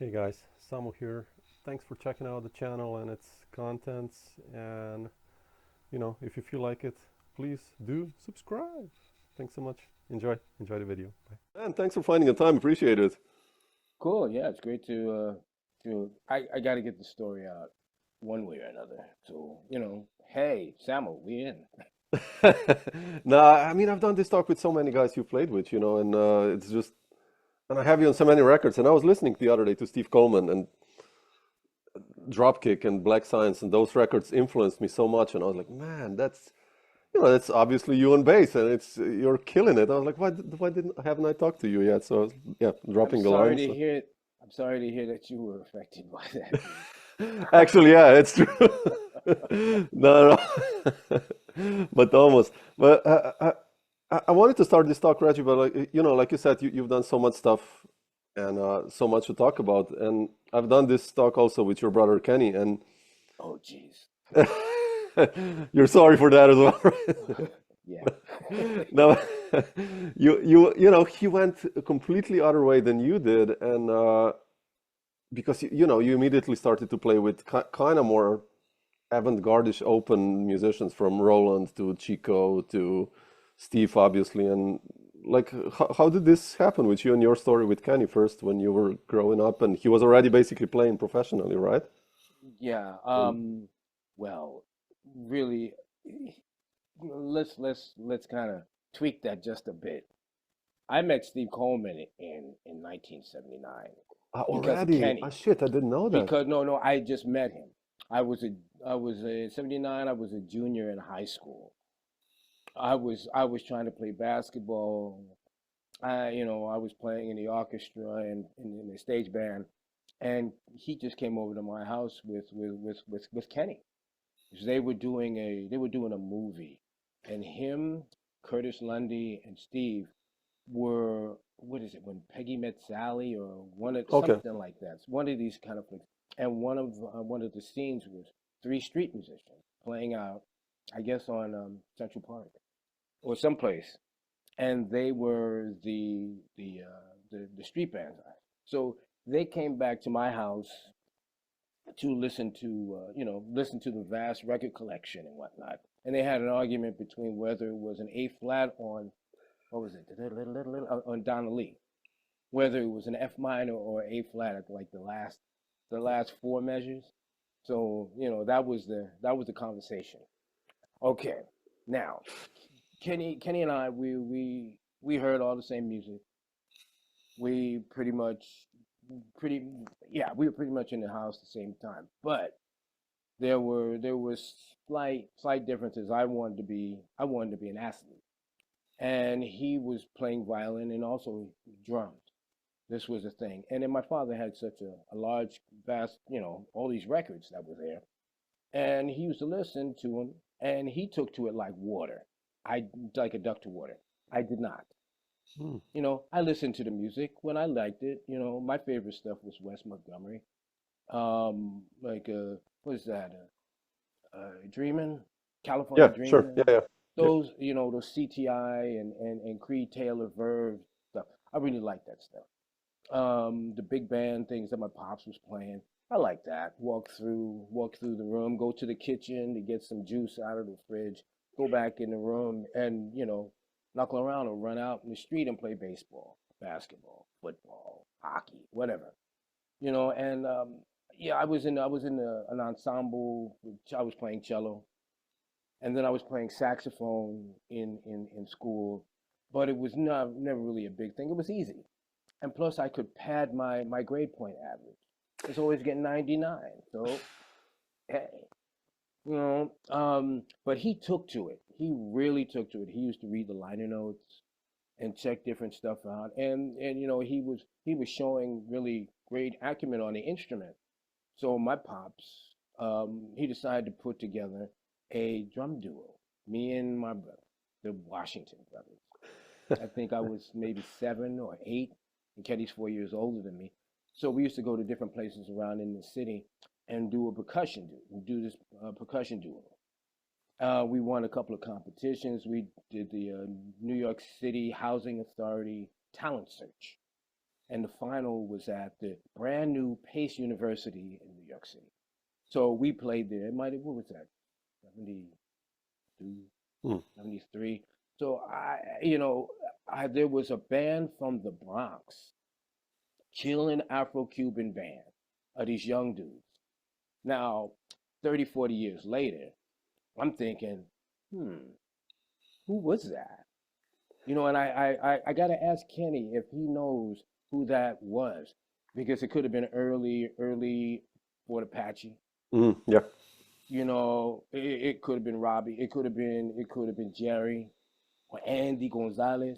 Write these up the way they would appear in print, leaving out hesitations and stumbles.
Hey guys, Samo here. Thanks for checking out the channel and its contents. And if you feel like it, please do subscribe. Thanks so much. Enjoy the video. Bye. And thanks for finding the time. Appreciate it. Cool. Yeah, it's great I got to get the story out one way or another. So, hey, Samo, we in. No, I mean I've done this talk with so many guys you played with, and it's just and I have you on so many records. And I was listening the other day to Steve Coleman and Dropkick and Black Science, and those records influenced me so much. And I was like, man, that's obviously you on bass, and it's you're killing it. I was like, why didn't haven't I talked to you yet? So yeah, I'm dropping the sorry line. to So hear it. I'm sorry to hear that you were affected by that, actually, yeah, it's true. No, no, but almost. But I wanted to start this talk, Reggie. But like you said, you've done so much stuff and so much to talk about. And I've done this talk also with your brother Kenny, and Oh, jeez. you're sorry for that as well, right? Yeah. No, you know he went a completely other way than you did, and because you immediately started to play with kind of more avant-garde-ish open musicians from Roland to Chico to Steve, obviously, and like how did this happen with you and your story with Kenny first when you were growing up and he was already basically playing professionally, right? Yeah. And Well, really, let's kind of tweak that just a bit. I met Steve Coleman in 1979 because of already, Kenny. shit, I didn't know that. Because no, I just met him. I was a 79. I was a junior in high school. I was trying to play basketball. I was playing in the orchestra and in the stage band, and he just came over to my house with Kenny. 'Cause they were doing a movie, and him, Curtis Lundy, and Steve were, what is it, when Peggy met Sally, or Okay. something like that. It's one of these kind of things. And one of the scenes was three street musicians playing out, I guess on Central Park or someplace, and they were the street band guys. So they came back to my house to listen to the vast record collection and whatnot. And they had an argument between whether it was an A flat on, what was it, on Donna Lee, whether it was an F minor or A flat at like the last four measures. So that was the conversation. Okay, now Kenny and I, we heard all the same music. We pretty yeah, we were pretty much in the house at the same time, but there was slight differences. I wanted to be an athlete, and he was playing violin and also drums. This was a thing. And then my father had such a large, vast, all these records that were there. And he used to listen to them, and he took to it like water. I like a duck to water. I did not. Hmm. I listened to the music when I liked it. My favorite stuff was Wes Montgomery. Like what is that? Dreamin', California Yeah, sure. Dreamin'. Yeah, yeah. Yeah. Those CTI and Creed Taylor Verve stuff. I really like that stuff. The big band things that my pops was playing. I like that. Walk through the room, go to the kitchen to get some juice out of the fridge, go back in the room and, knuckle around or run out in the street and play baseball, basketball, football, hockey, whatever. And yeah, an ensemble. I was playing cello, and then I was playing saxophone in school, but it was never really a big thing. It was easy, and plus I could pad my grade point average. I was always getting 99, so hey, but he took to it. He really took to it. He used to read the liner notes and check different stuff out, and he was showing really great acumen on the instrument. So my pops, he decided to put together a drum duo, me and my brother, the Washington brothers. I think I was maybe 7 or 8, and Kenny's 4 years older than me. So we used to go to different places around in the city and do this percussion duo. We won a couple of competitions. We did the New York City Housing Authority talent search. and the final was at the brand new Pace University in New York City. So we played there. It might have, what was that, 72, Mm. 73. So you know, there was a band from the Bronx, killing Afro-Cuban band of these young dudes. Now, 30, 40 years later, I'm thinking, hmm, who was that? You know, and I got to ask Kenny if he knows who that was, because it could have been early Fort Apache. Mm. Yeah. You know, it could have been Robbie. It could have been Jerry or Andy Gonzalez.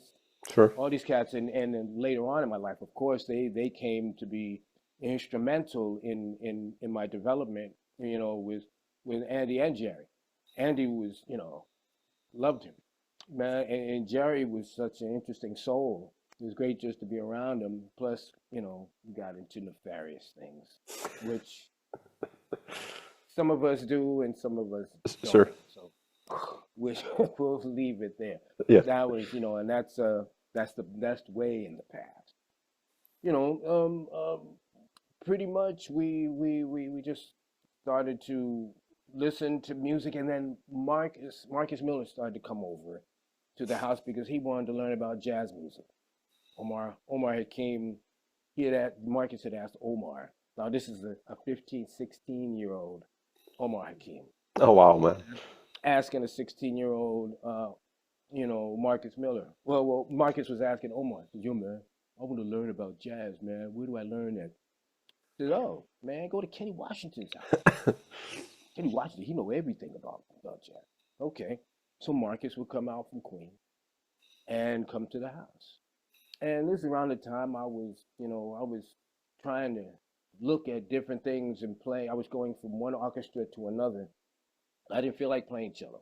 Sure. All these cats, and then later on in my life, of course, they came to be instrumental in my development. You know, with Andy and Jerry. Andy was, you know, loved him, man, and Jerry was such an interesting soul. It was great just to be around him. Plus, you know, we got into nefarious things, which some of us do and some of us Sure. don't. So, which we'll leave it there. Yeah. That was, you know, and that's the best way in the past. You know, pretty much we just started to listen to music, and then Marcus Miller started to come over to the house because he wanted to learn about jazz music. Omar had came. Marcus had asked Omar. Now this is a 15, 16-year-old Omar Hakim Oh wow, man. asking a 16-year-old, you know, Marcus Miller. Well, Marcus was asking Omar, he said, yo, man, I want to learn about jazz, man. Where do I learn that? He said, oh, man, go to Kenny Washington's house. Kenny Washington, he know everything about jazz. Okay. So Marcus would come out from Queens and come to the house. And this is around the time I was trying to look at different things and play. I was going from one orchestra to another. I didn't feel like playing cello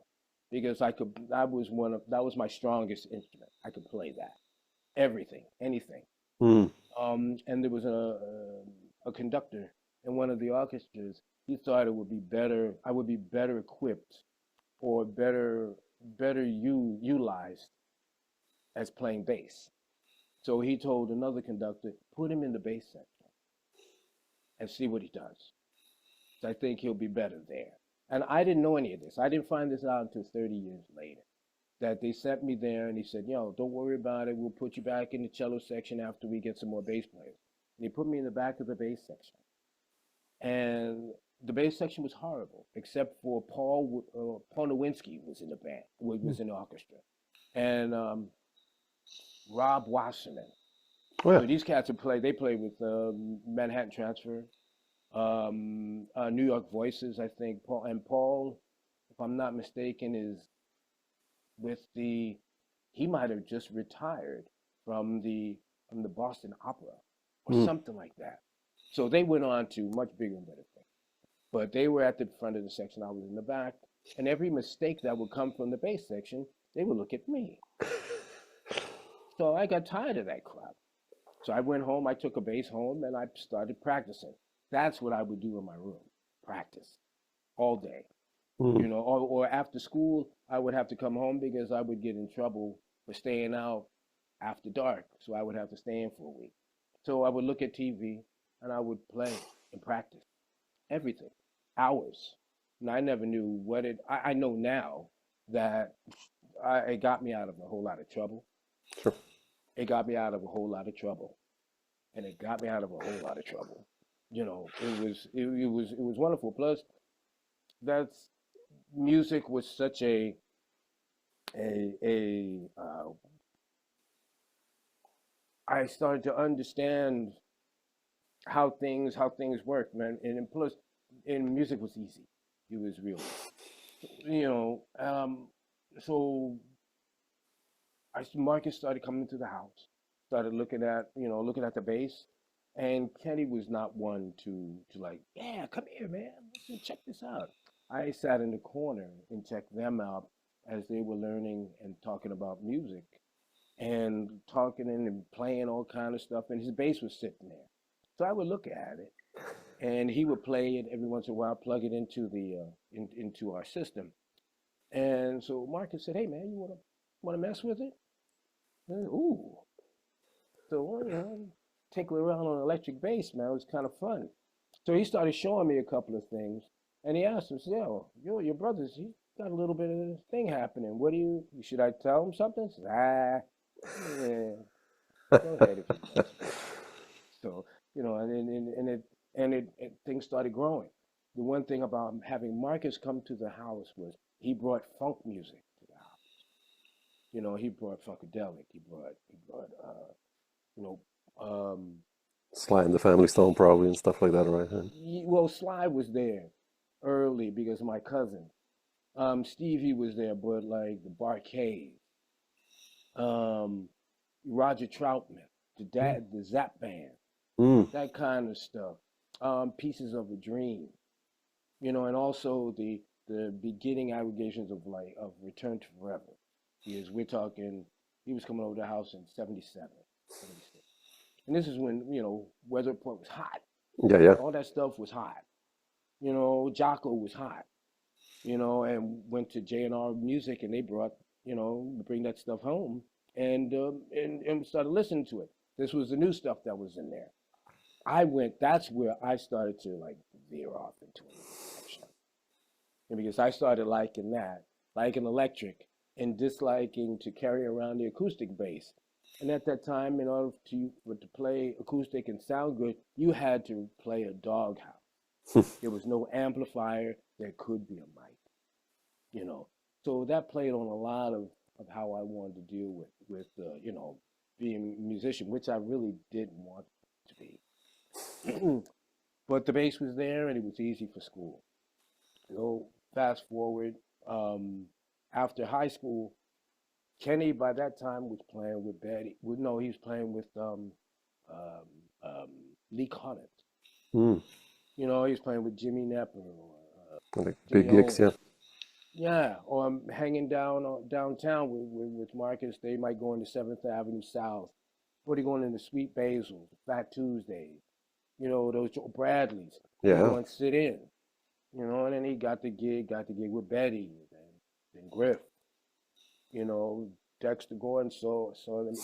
because that was my strongest instrument. I could play that. Everything, anything. Mm. And there was a conductor in one of the orchestras. He thought it would be better. I would be better equipped or better utilized as playing bass. So he told another conductor, put him in the bass section and see what he does. So I think he'll be better there. And I didn't know any of this. I didn't find this out until 30 years later. That they sent me there and he said, yo, don't worry about it. We'll put you back in the cello section after we get some more bass players. And he put me in the back of the bass section. And the bass section was horrible, except for Paul Nowinski was in the band, was in the orchestra. And Rob Wasserman. Oh yeah. So these cats they play with Manhattan Transfer, New York Voices, I think. Paul, if I'm not mistaken, is with he might have just retired from the Boston Opera or Mm. something like that. So they went on to much bigger and better things. But they were at the front of the section, I was in the back, and every mistake that would come from the bass section, they would look at me. So I got tired of that crap. So I went home, I took a bass home, and I started practicing. That's what I would do in my room, practice all day. Mm. You know, or after school, I would have to come home because I would get in trouble for staying out after dark. So I would have to stay in for a week. So I would look at TV and I would play and practice everything, hours. And I never knew I know now that it got me out of a whole lot of trouble. Sure. It got me out of a whole lot of trouble. And it got me out of a whole lot of trouble. You know, it was wonderful. Plus, that's music was such a I started to understand how things work, man. And plus, and music was easy. It was real easy. You know, so Marcus started coming to the house, started looking at the bass, and Kenny was not one to like, yeah, come here, man, listen, check this out. I sat in the corner and checked them out as they were learning and talking about music and talking and playing all kind of stuff, and his bass was sitting there. So I would look at it, and he would play it every once in a while, plug it into into our system. And so Marcus said, "Hey man, you wanna mess with it?" And, ooh. So well, tickle around on electric bass, man. It was kind of fun. So he started showing me a couple of things, and he asked him, "Yo, your brother's he got a little bit of this thing happening. What do you? Should I tell him something?" I said, yeah, go ahead if you want to." So and things started growing. The one thing about having Marcus come to the house was he brought funk music to the house. He brought funkadelic. He brought you know Sly and the Family Stone probably and stuff like that, right? Huh? well, Sly was there early because of my cousin. Stevie was there, but like the Barcade, um, Roger Troutman, the Zap Band, Mm. that kind of stuff. Pieces of a Dream, and also the beginning aggregations of Return to Forever, because we're talking he was coming over the house in 77, 76. And this is when Weather Report was hot. Yeah, yeah. All that stuff was hot. Jocko was hot. And went to J&R Music, and they bring that stuff home, and started listening to it. This was the new stuff that was in there. That's where I started to like veer off into a direction. And because I started liking that, liking electric, and disliking to carry around the acoustic bass. And at that time, in order to play acoustic and sound good, you had to play a doghouse. There was no amplifier. There could be a mic. So that played on a lot of how I wanted to deal with being a musician, which I really didn't want to be. But the bass was there, and it was easy for school. Fast forward, after high school, Kenny by that time was playing with Betty. No, he was playing with Lee Conant. Mm. He was playing with Jimmy Nepper or Like Jimmy big gigs, yeah. Owens. Yeah, or I'm hanging downtown with Marcus. They might go into 7th Avenue South. Or they going into Sweet Basil, Fat Tuesdays. Those Bradleys. They Yeah. go and sit in. And then he got the gig with Betty and Griff. Dexter Gordon saw them.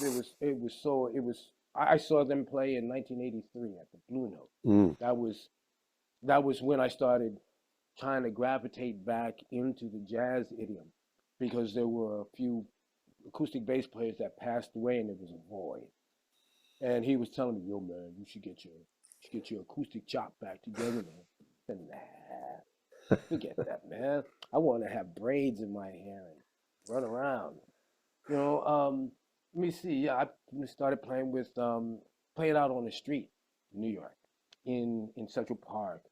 I saw them play in 1983 at the Blue Note. Mm. That was when I started trying to gravitate back into the jazz idiom, because there were a few acoustic bass players that passed away and there was a void. And he was telling me, "Yo, man, you should get your acoustic chop back together, man." I said, "Nah, forget that, man. I want to have braids in my hair and run around." Let me see. Yeah, I started playing out on the street in New York, in Central Park,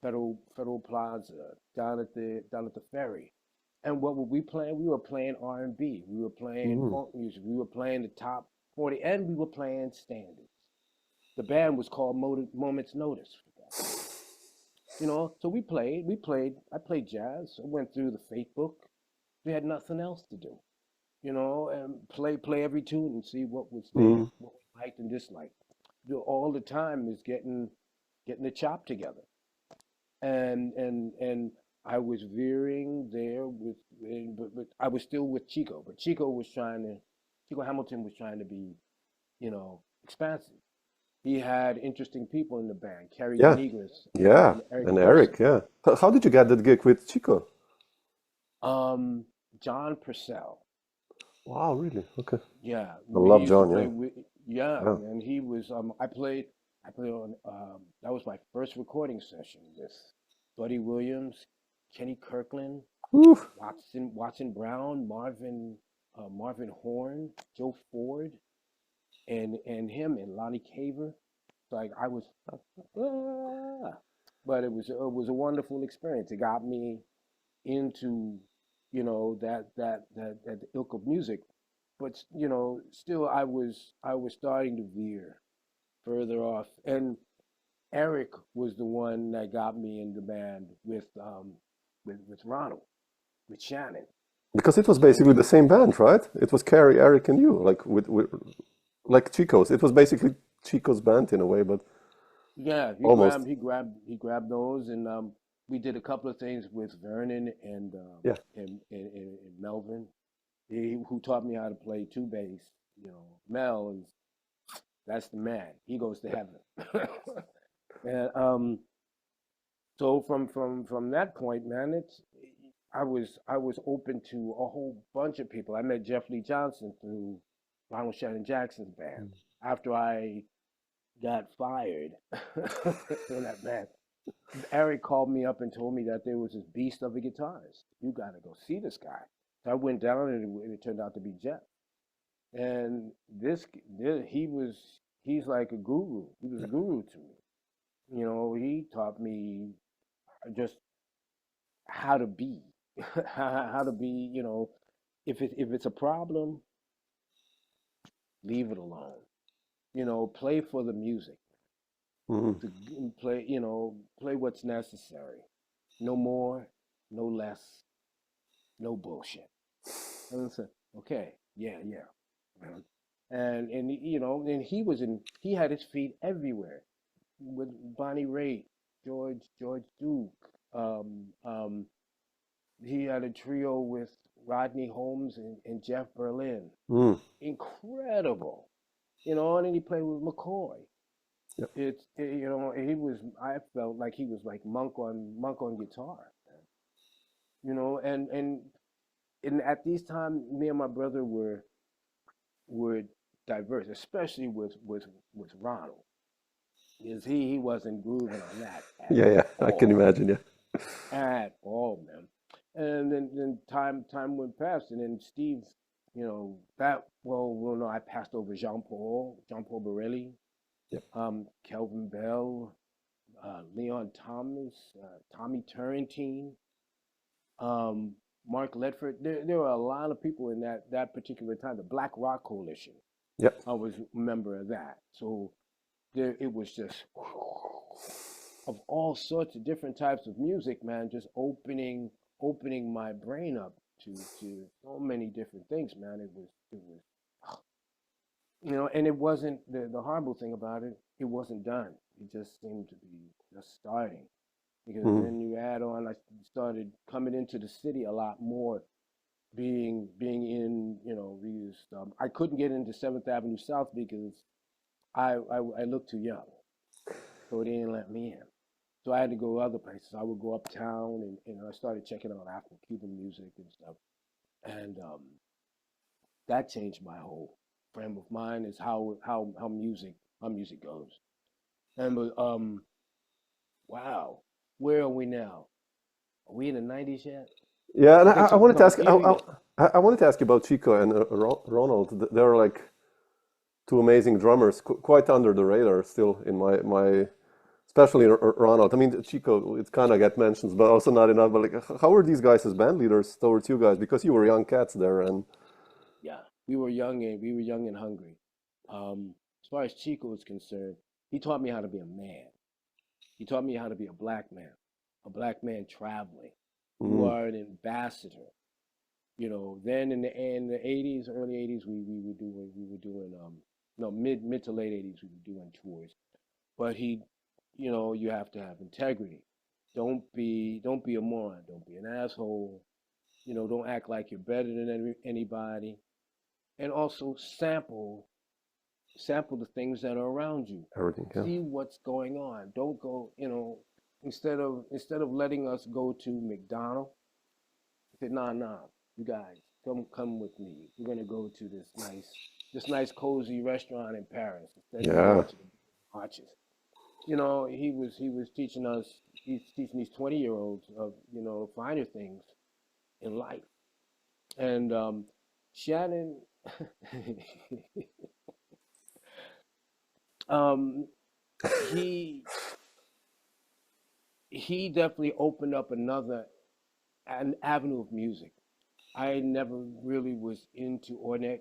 Federal Plaza, down at the ferry. And what were we playing? We were playing R&B. We were playing funk music. We were playing the top 40, and we were playing standards. The band was called Moments Notice. So we played. I played jazz. I went through the Faith book. We had nothing else to do, and play every tune and see what was there, Mm. what we liked and disliked. All the time is getting the chop together. And I was veering there but I was still with Chico. But Chico Hamilton was trying to be, expansive. He had interesting people in the band, Kerry Yeah. Denegris Yeah. and Eric And Pearson. Eric, yeah. How did you get that gig with Chico? John Purcell. Wow, really? Okay. Yeah, I we love used to John, play yeah. with. Yeah, Yeah. and he was. I played on. That was my first recording session with Buddy Williams, Kenny Kirkland, Woo. Watson Brown, Marvin Horn, Joe Ford, and him and Lonnie Caver. Like I was, ah. But it was a wonderful experience. It got me into that ilk of music, but still I was starting to veer further off. And Eric was the one that got me in the band with Ronald, with Shannon. Because it was So basically the same band, right? It was Carrie, Eric, and you, like with like Chico's. It was basically Chico's band in a way, but yeah, almost. he grabbed those, and we did a couple of things with Vernon Yeah. and Melvin, who taught me how to play two bass. Mel is That's the man. He goes to heaven. And so from that point, man, I was open to a whole bunch of people. I met Jeff Lee Johnson through Ronald Shannon Jackson's band. After I got fired from that band, Eric called me up and told me that there was this beast of a guitarist. You got to go see this guy. So I went down, and it turned out to be Jeff. And he's like a guru. He was a guru to me. He taught me just how to be, how to be. If it's a problem, leave it alone. Play for the music. Mhm. Play what's necessary. No more, no less, no bullshit. And I said, okay, yeah. And he had his feet everywhere with Bonnie Raitt, George Duke. He had a trio with Rodney Holmes and Jeff Berlin. Mm. Incredible. And then he played with McCoy. Yep. I felt like he was like Monk on guitar. And at these times, me and my brother were diverse, especially with Ronald, because he wasn't grooving on that at Yeah, I can all, imagine. Yeah. at all, man. And then time went past, and then Steve, no, I passed over Jean Paul Borelli, Yep. Kelvin Bell, Leon Thomas, Tommy Turrentine, Mark Ledford. There were a lot of people in that particular time. The Black Rock Coalition. Yep. I was a member of that. So it was just of all sorts of different types of music, man. Just opening my brain up to so many different things, man. It was and it wasn't the horrible thing about it. It wasn't done. It just seemed to be just starting. Because Mhm. then you add on, I started coming into the city a lot more, being in these. I couldn't get into 7th Avenue South because I looked too young, so they didn't let me in. So I had to go other places. I would go uptown, and I started checking out Afro-Cuban music and stuff, and that changed my whole frame of mind. Is how music goes. And wow, where are we now? Are we in the 90s yet? Yeah, and I think I so. wanted to No, ask. here we go. I wanted to ask you about Chico and Ronald. They're like two amazing drummers, quite under the radar still in my especially Ronald. I mean, Chico, it kind of get mentions, but also not enough. But like, how were these guys as band leaders towards you guys? Because you were young cats there, and Yeah, we were young and hungry. As far as Chico is concerned, he taught me how to be a man. He taught me how to be a black man traveling. You mm, are an ambassador. Then in the 80s, early 80s, we were doing no, mid to late 80s, we were doing tours. But you have to have integrity. Don't be a moron. Don't be an asshole. Don't act like you're better than anybody. And also sample the things that are around you. everything. Yeah, See what's going on. Don't go, instead of letting us go to McDonald's, I said, nah, you guys, come with me. We're gonna go to this nice cozy restaurant in Paris instead of yeah, going to the arches. He was teaching us. He's teaching these 20-year-olds of finer things in life. And Shannon, um, he he definitely opened up an avenue of music. I never really was into Ornette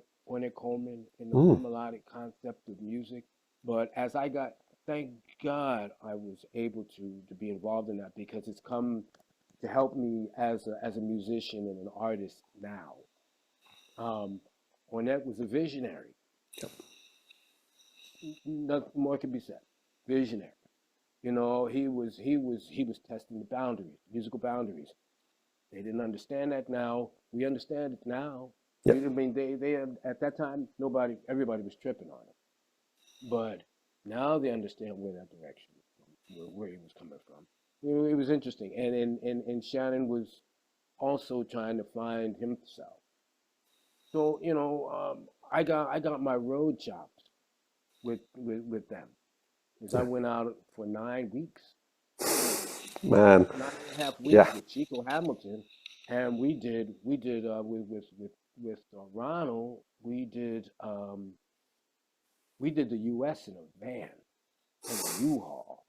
Coleman and the mm, whole melodic concept of music, but thank God, I was able to be involved in that because it's come to help me as a musician and an artist now. Um, Ornette was a visionary. Nothing more can be said. Visionary. He was testing the boundaries, musical boundaries. They didn't understand that now. We understand it now. yeah, I mean, they at that time, everybody was tripping on it. but now they understand where that direction was from, where he was coming from. It was interesting, and Shannon was also trying to find himself. So I got my road chops with them, because I Yeah. went out for 9 weeks, Man. 9.5 weeks Yeah. with Chico Hamilton, and we did with Ronald, we did the U.S. in a van, in a U-Haul,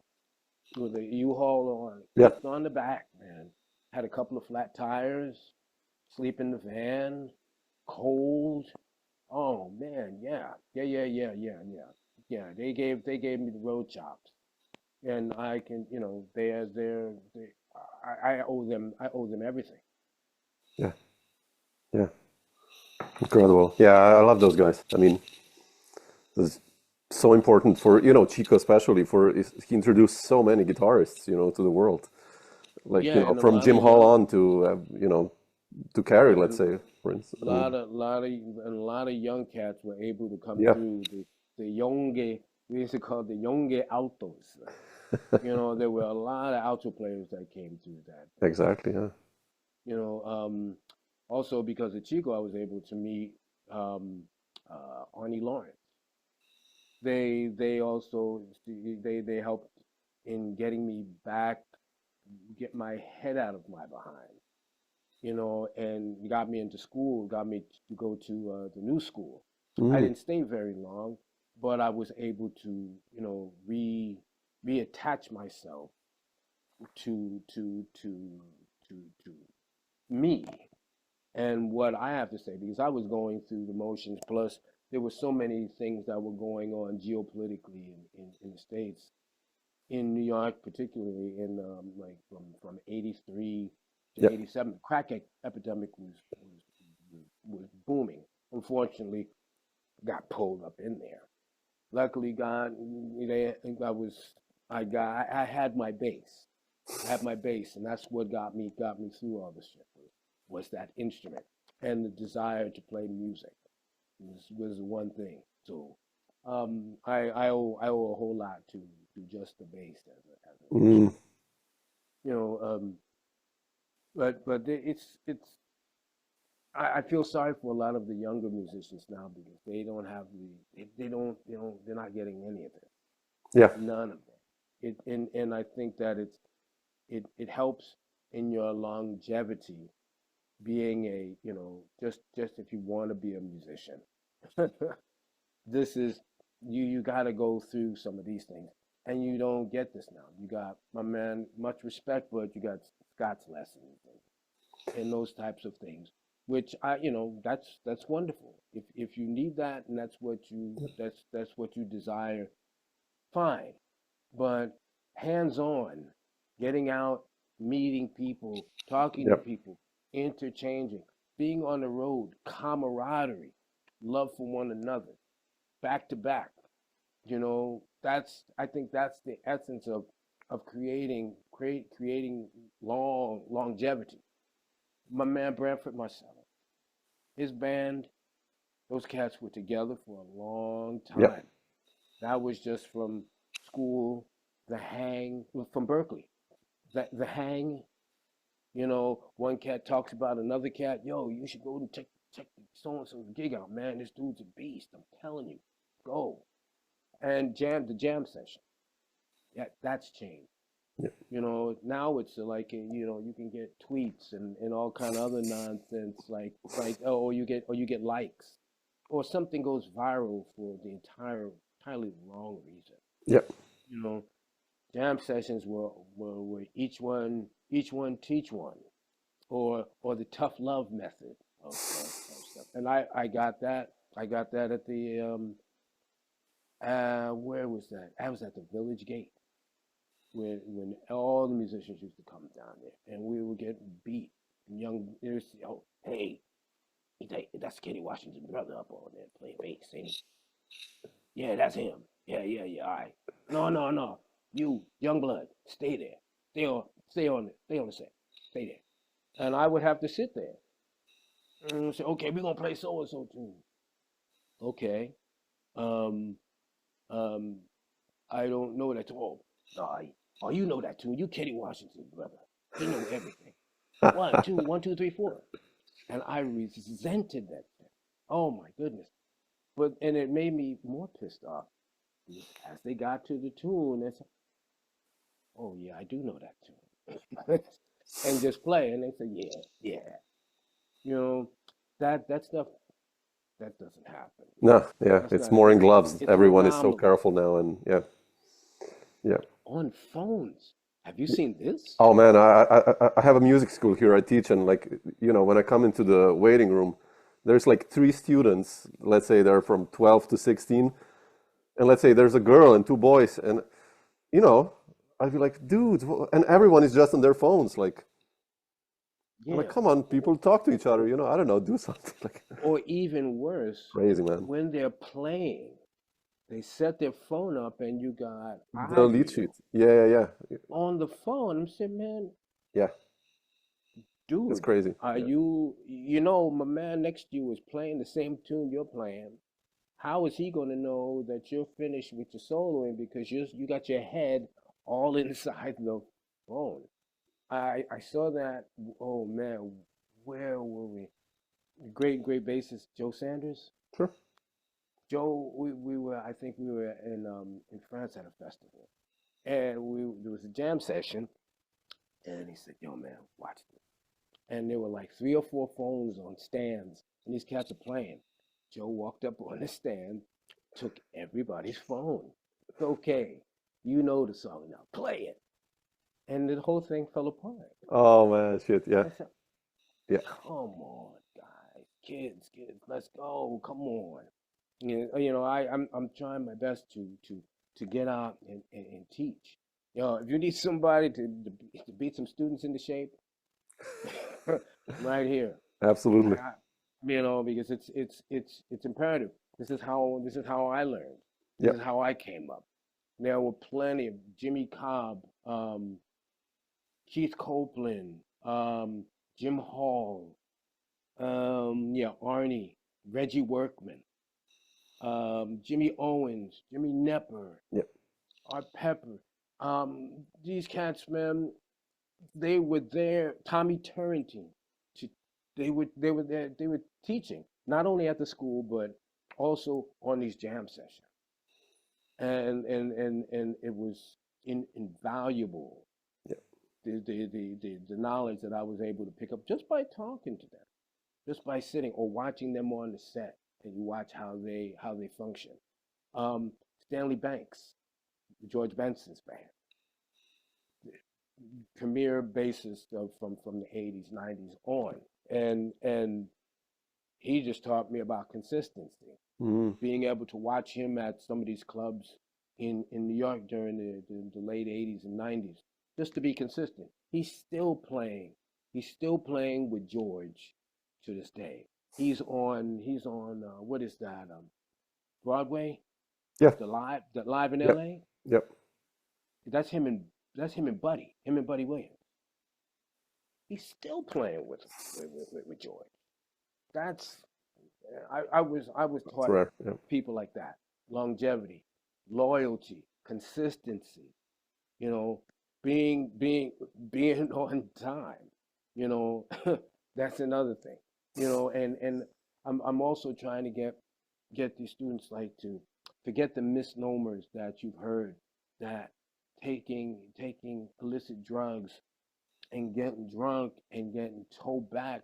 with a U-Haul on Yeah. on the back, man. Had a couple of flat tires, sleep in the van, cold. Oh man, yeah, yeah, yeah, yeah, yeah, yeah, yeah. They gave me the road chops, and I can, they I owe them everything. Yeah. Yeah. Incredible. Yeah, I love those guys. I mean, it's so important for, Chico especially he introduced so many guitarists, to the world. Like, Yeah, and a from lot of Jim Hall young, on to Carrie, yeah, let's and say, for instance. I mean, a lot of young cats were able to come yeah, through the Yonge. We used to call it the Yonge Altos. There were a lot of alto players that came through that. exactly. Yeah. You know, Also because of Chico, I was able to meet um, Arnie Lawrence. They also they helped in getting me back, get my head out of my behind. And got me into school, got me to go to the new school. I Mm, didn't stay very long, but I was able to, reattach myself to to to to me and what I have to say, because I was going through the motions. Plus, there were so many things that were going on geopolitically in the states, in New York, particularly in like from '83 to yeah. '87. The crack epidemic was booming. Unfortunately, got pulled up in there. Luckily, God, they I was I had my base. I had my base, and that's what got me through all this shit. Was that instrument and the desire to play music was one thing. So I owe a whole lot to just the bass as an Mm, instrument. You know, but it's I feel sorry for a lot of the younger musicians now, because they don't have they're not getting any of it, yeah. none of it. And I think that it helps in your longevity, being just if you want to be a musician. This is you got to go through some of these things, and you don't get this now. You got, my man, much respect, but you got Scott's lessons and those types of things, which that's wonderful. If you need that, and that's what you desire, fine. But hands on, getting out, meeting people, talking to Yep. people, interchanging, being on the road, camaraderie, love for one another, back to back. I think that's the essence of creating longevity. My man Branford Marcello, his band, those cats were together for a long Yep. time. That was just from school, the hang, from Berkeley. The hang, one cat talks about another cat. Yo, you should go and check so and so's gig out, man. This dude's a beast. I'm telling you, go and jam the jam session. That's changed. Yep. Now it's like, you can get tweets and all kind of other nonsense, like oh, or you get likes, or something goes viral for the entirely wrong reason. Yep. You know, Jam sessions were each one teach one, or the tough love method of stuff. And I got that at the where was that? I was at the Village Gate, when all the musicians used to come down there, and we would get beat. Young, there's, oh, hey, that's Kenny Washington's brother up on there playing bass, ain't he? Yeah, that's him. Yeah, yeah, yeah. All right. No, no, no. You, young blood, stay there. Stay on the set. Stay there. And I would have to sit there and say, okay, we're gonna play so and so tune. Okay. Um, Um, I don't know that. Oh, no, oh, you know that tune. You Kenny Washington, brother. He know everything. One, two, one, two, three, four. And I resented that thing. Oh my goodness. But and it made me more pissed off as they got to the tune. It's oh yeah, I do know that tune. And just play. And they say, yeah, yeah. You know, that stuff that doesn't happen. No, yeah, That's it's not more in gloves. it's Everyone is so phenomenal. careful now, and yeah, yeah. On phones. Have you seen this? Oh man, I have a music school here. I teach, and like when I come into the waiting room, there's like three students. Let's say they're from 12 to 16, and let's say there's a girl and two boys, and you know, I'd be like, dude, and everyone is just on their phones. Like, I'm like, Yeah. come on, people, talk to each other. I don't know, do something. Like, Or even worse, crazy, man. when they're playing, they set their phone up and you got The lead sheet. audio Yeah, yeah, yeah, on the phone. I'm saying, man, yeah. It's dude, crazy. are Yeah. you know, my man next to you is playing the same tune you're playing. How is he going to know that you're finished with your soloing because you got your head all inside the phone? I saw that. Oh man, where were we? Great bassist Joe Sanders. Sure. Joe, we were I think we were in France at a festival, and we there was a jam session, and he said, "Yo man, watch this." And there were like three or four phones on stands, and these cats are playing. Joe walked up on the stand, took everybody's phone. It's okay, you know the song now, play it, and the whole thing fell apart. Oh man, shit. Yeah, I said, yeah, "Come on, guys, kids, let's go, come on." I'm trying my best to get out and teach. If you need somebody to beat some students into shape, right here. absolutely. I, because it's imperative. This is how I learned. This Yeah, is how I came up. There were plenty of Jimmy Cobb, Keith Copeland, Jim Hall, yeah, Arnie, Reggie Workman, Jimmy Owens, Jimmy Nepper, yeah. Art Pepper. These cats, man, they were there. Tommy Turrentine, to, they were there. They were teaching not only at the school but also on these jam sessions, and it was invaluable. Yeah. The knowledge that I was able to pick up just by talking to them, just by sitting or watching them on the set, and you watch how they function. Um, Stanley Banks, George Benson's band, premier bassist from the 80s, 90s on, and he just taught me about consistency. Mm, Being able to watch him at some of these clubs in New York during the late 80s and 90s, just to be consistent. He's still playing with George to this day. He's on what is that? Broadway, yeah, the live in yeah, LA. yeah. That's him and Buddy Williams. He's still playing with George. That's I was It's taught rare. Yeah. people like that: longevity, loyalty, consistency. You know, being on time. You know, that's another thing. And I'm also trying to get these students like to forget the misnomers that you've heard that taking illicit drugs and getting drunk and getting towed back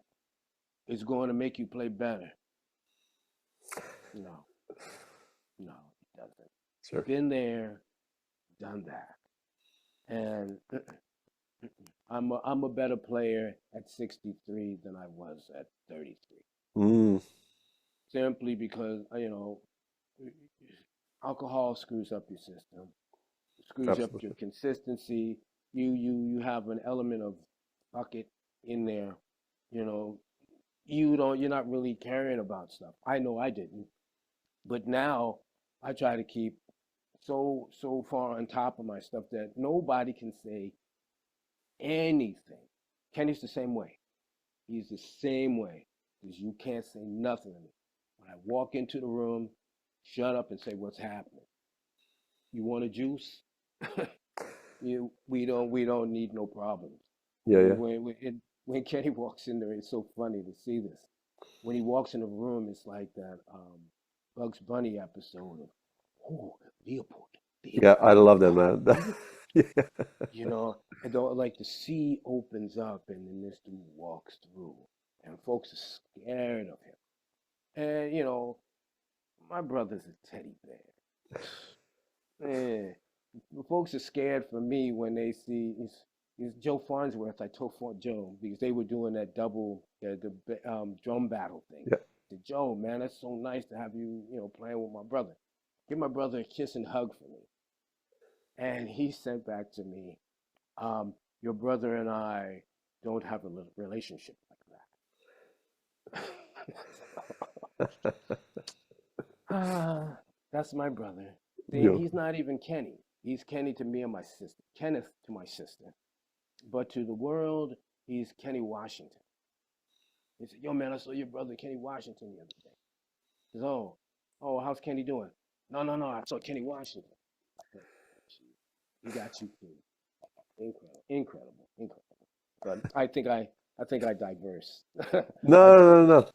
is going to make you play better. No, no, it doesn't. Sure. Been there, done that, and I'm a better player at 63 than I was at 33. Mm, Simply because alcohol screws up your system, screws up your absolutely. consistency. You have an element of bucket in there. You know, you're not really caring about stuff. I know I didn't, but now I try to keep so far on top of my stuff that nobody can say anything. Kenny's the same way. He's the same way. Because you can't say nothing to me. When I walk into the room, shut up and say what's happening. You want a juice? We don't need no problems. Yeah, yeah. When Kenny walks in there, it's so funny to see this. When he walks in the room, it's like that Bugs Bunny episode of, oh, Leopold, Yeah, Leopold, I love that, man. Leopold. Yeah. You know, and though, like the sea opens up and then this dude walks through, and folks are scared of him. And my brother's a teddy bear. Man, the folks are scared for me when they see it's Joe Farnsworth. I told Joe because they were doing that double drum battle thing. Yeah. I said, Joe, man, that's so nice to have you, playing with my brother. Give my brother a kiss and hug for me. And he sent back to me, your brother and I don't have a relationship like that. That's my brother. See, Yeah. he's not even Kenny. He's Kenny to me and my sister. Kenneth to my sister. But to the world, he's Kenny Washington. He said, yo, man, I saw your brother Kenny Washington the other day. He says, oh, how's Kenny doing? No, I saw Kenny Washington. He got you too. Incredible. But I think I diverse. I No, no, no, no.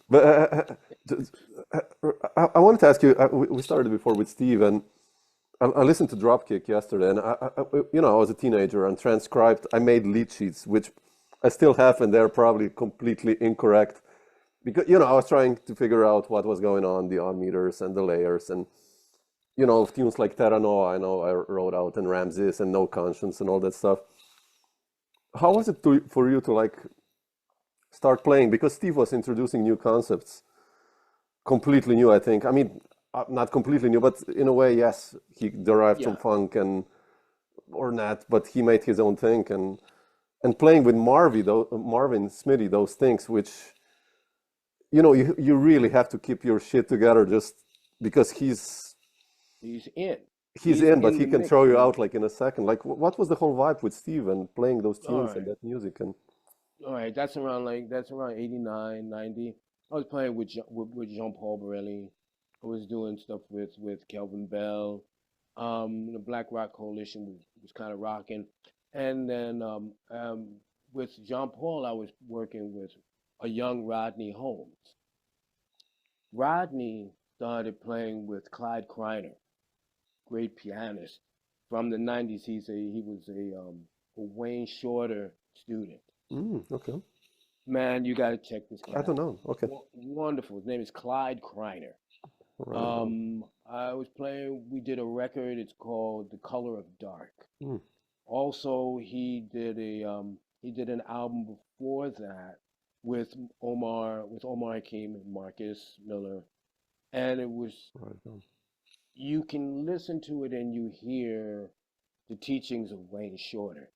But I wanted to ask you. We started before with Steve, and I listened to Dropkick yesterday, and I was a teenager and transcribed. I made lead sheets, which I still have, and they're probably completely incorrect because I was trying to figure out what was going on, the odd meters and the layers, and tunes like Terra Nova. I know I wrote out, and Ramses and No Conscience and all that stuff. How was it for you to like start playing? Because Steve was introducing new concepts, completely new, I think. I mean, not completely new, but in a way, yes, he derived some yeah, funk and or not, but he made his own thing and playing with Marvin Smitty, those things, which you really have to keep your shit together just because he's in. he's He's in, but in he the can mix, throw you man. out like in a second. Like, what was the whole vibe with Steve and playing those All tunes and right. that music? And All right, that's around 89, 90. I was playing with Jean Paul Borelli. I was doing stuff with Kelvin Bell. The Black Rock Coalition was kind of rocking, and then with Jean Paul, I was working with a young Rodney Holmes. Rodney started playing with Clyde Kreiner, great pianist from the '90s. He was a Wayne Shorter student. okay, Man, you got to check this I cat don't out. know. Okay, Wonderful. His name is Clyde Kreiner. right on. I was playing. We did a record. It's called "The Color of Dark." Mm, Also, he did an album before that with Omar Hakim and Marcus Miller, and it was right on. you can listen to it and you hear the teachings of Wayne Shorter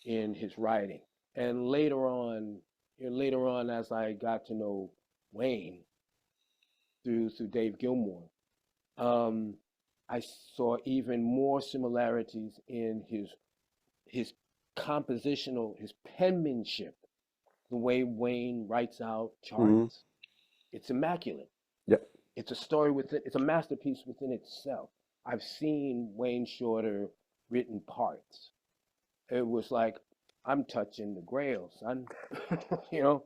in his writing. And later on, as I got to know Wayne through Dave Gilmore, um, I saw even more similarities in his compositional, his penmanship, the way Wayne writes out Hmm. charts. It's immaculate. Yeah, It's a story within. It's a masterpiece within itself. I've seen Wayne Shorter written parts. It was like I'm touching the grail, son. you know,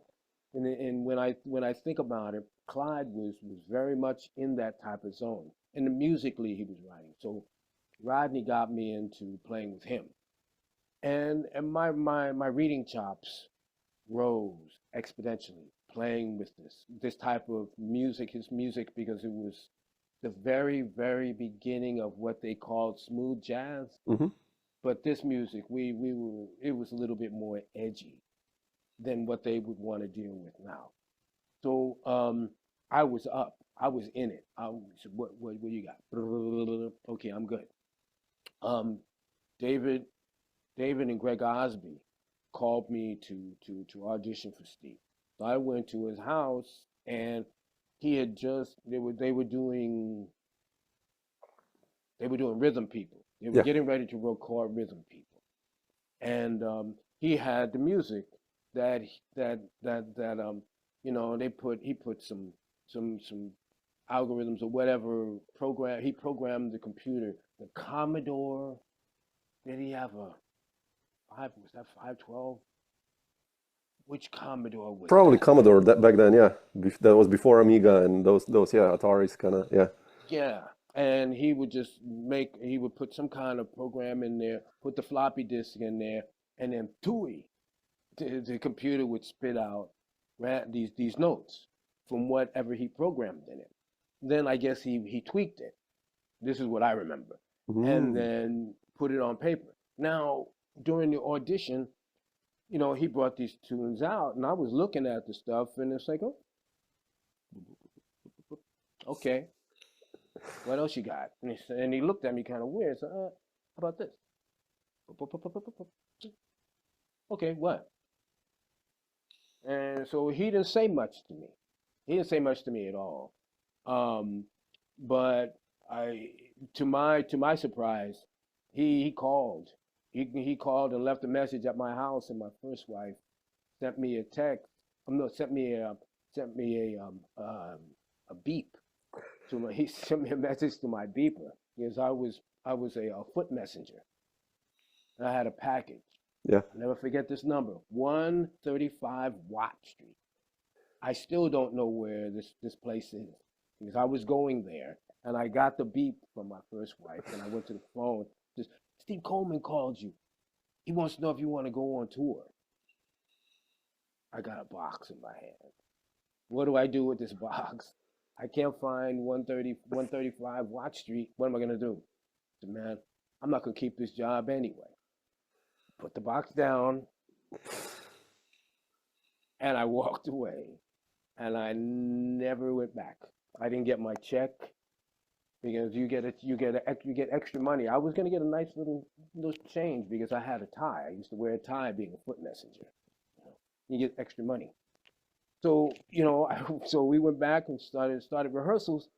and when I think about it, Clyde was very much in that type of zone. And the musically he was writing. So Rodney got me into playing with him. And my reading chops rose exponentially playing with this type of music, his music, because it was the very, very beginning of what they called smooth jazz. hmm, But this music, we were it was a little bit more edgy than what they would want to deal with now. So I was up. I was in it. I was, what you got? Okay, I'm good. Um, David David and Greg Osby called me to audition for Steve. So I went to his house and he had just they were doing Rhythm People. They were yeah, getting ready to record Rhythm People, and he had the music that he put some algorithms or whatever program he programmed the computer the Commodore. Did he have a was that 512? Which Commodore was Probably that? Commodore that back then, yeah. That was before Amiga and those yeah, Ataris kind of, yeah. Yeah. And he would just he would put some kind of program in there, put the floppy disk in there, and then TUI, the computer would spit out these notes from whatever he programmed in it. Then I guess he tweaked it. This is what I remember. And Mm. then put it on paper. Now, during the audition, he brought these tunes out, and I was looking at the stuff, and it's like, oh, okay, what else you got? And he looked at me kind of weird. So, how about this? Okay, what? And so he didn't say much to me. He didn't say much to me at all. Um, but to my surprise, he called. He called and left a message at my house, and my first wife sent me a text. No, sent me a beep. He sent me a message to my beeper because I was a foot messenger. And I had a package. Yeah. I'll never forget this number, 135 Watt Street. I still don't know where this place is because I was going there and I got the beep from my first wife and I went to the phone. Just, Steve Coleman called you. He wants to know if you want to go on tour. I got a box in my hand. What do I do with this box? I can't find 135 Watt Street. What am I going to do? I said, man, I'm not going to keep this job anyway. Put the box down and I walked away. And I never went back. I didn't get my check because you get extra money. I was gonna get a nice little change because I had a tie. I used to wear a tie being a foot messenger. You get extra money. So so we went back and started rehearsals,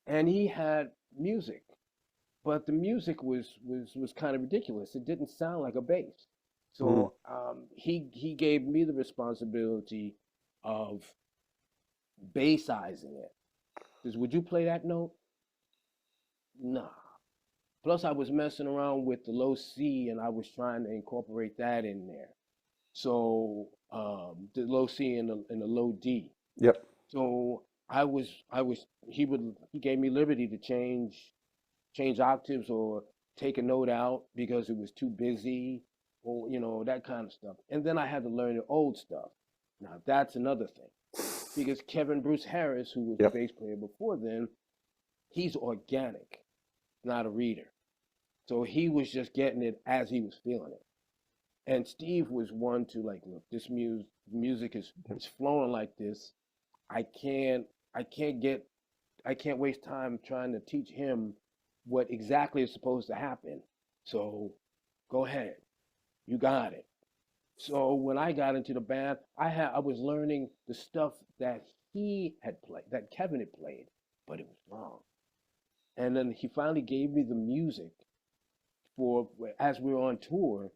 and he had music, but the music was kind of ridiculous. It didn't sound like a bass. Mm. So he gave me the responsibility of bassizing it. Because would you play that note? Nah. Plus, I was messing around with the low C, and I was trying to incorporate that in there. So the low C and the low D. Yep. So he gave me liberty to change octaves or take a note out because it was too busy, or that kind of stuff. And then I had to learn the old stuff. Now that's another thing. Because Kevin Bruce Harris, who was the Yep. bass player before then, he's organic, not a reader. So he was just getting it as he was feeling it. And Steve was one to like, look, this music is flowing like this. I can't waste time trying to teach him what exactly is supposed to happen. So go ahead, you got it. So when I got into the band, I was learning the stuff that he had played, that Kevin had played, but it was wrong. And then he finally gave me the music for as we were on tour,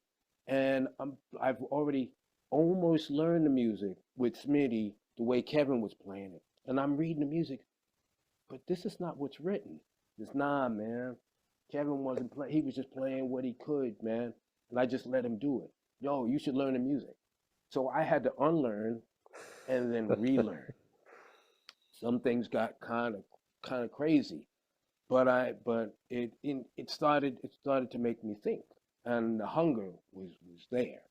and I've already almost learned the music with Smitty the way Kevin was playing it, and I'm reading the music, but this is not what's written. It's nah, man. Kevin wasn't playing; he was just playing what he could, man, and I just let him do it. Yo, you should learn the music. So I had to unlearn and then relearn. Some things got kind of crazy, but it started to make me think, and the hunger was there.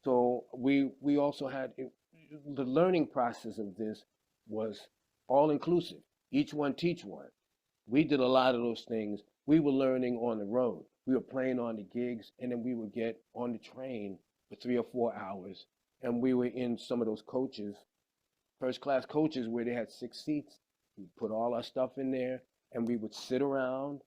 So we also had the learning process of this was all inclusive. Each one teach one. We did a lot of those things. We were learning on the road. We were playing on the gigs, and then we would get on the train for 3 or 4 hours, and we were in some of those coaches, first class coaches where they had 6 seats. We put all our stuff in there, and we would sit around.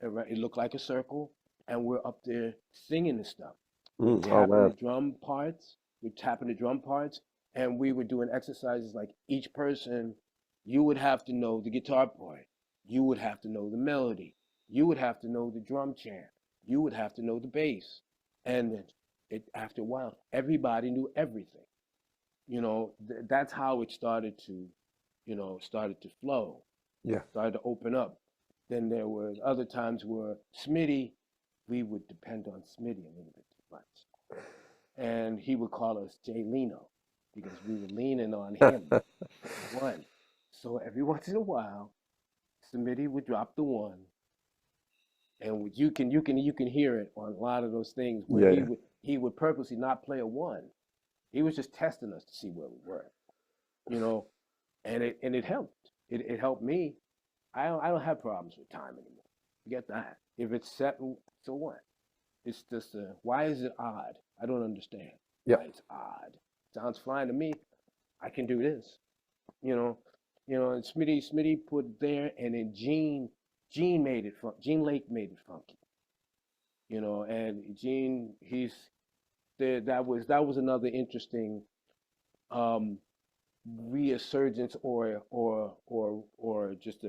It looked like a circle, and we're up there singing and stuff. We're Mm. Oh tapping the man. drum parts. We're tapping the drum parts, and we were doing exercises like each person. You would have to know the guitar part. You would have to know the melody. You would have to know the drum chant. You would have to know the bass. And then after a while, everybody knew everything. That's how it started to flow, Yeah. started to open up. Then there were other times where Smitty, we would depend on Smitty a little bit too much. And he would call us Jay Leno because we were leaning on him for one. So every once in a while, Smitty would drop the one, and you can hear it on a lot of those things where Yeah, he yeah, would purposely not play a one. He was just testing us to see where we were, you know, and it helped. It helped me. I don't have problems with time anymore. Forget that. If it's set, so what? It's just why is it odd? I don't understand yeah, why it's odd. Sounds fine to me. I can do this, you know, And Smitty put it there, and then Gene made it fun. Gene Lake made it funky, And Gene, he's there. That was another interesting um, resurgence or just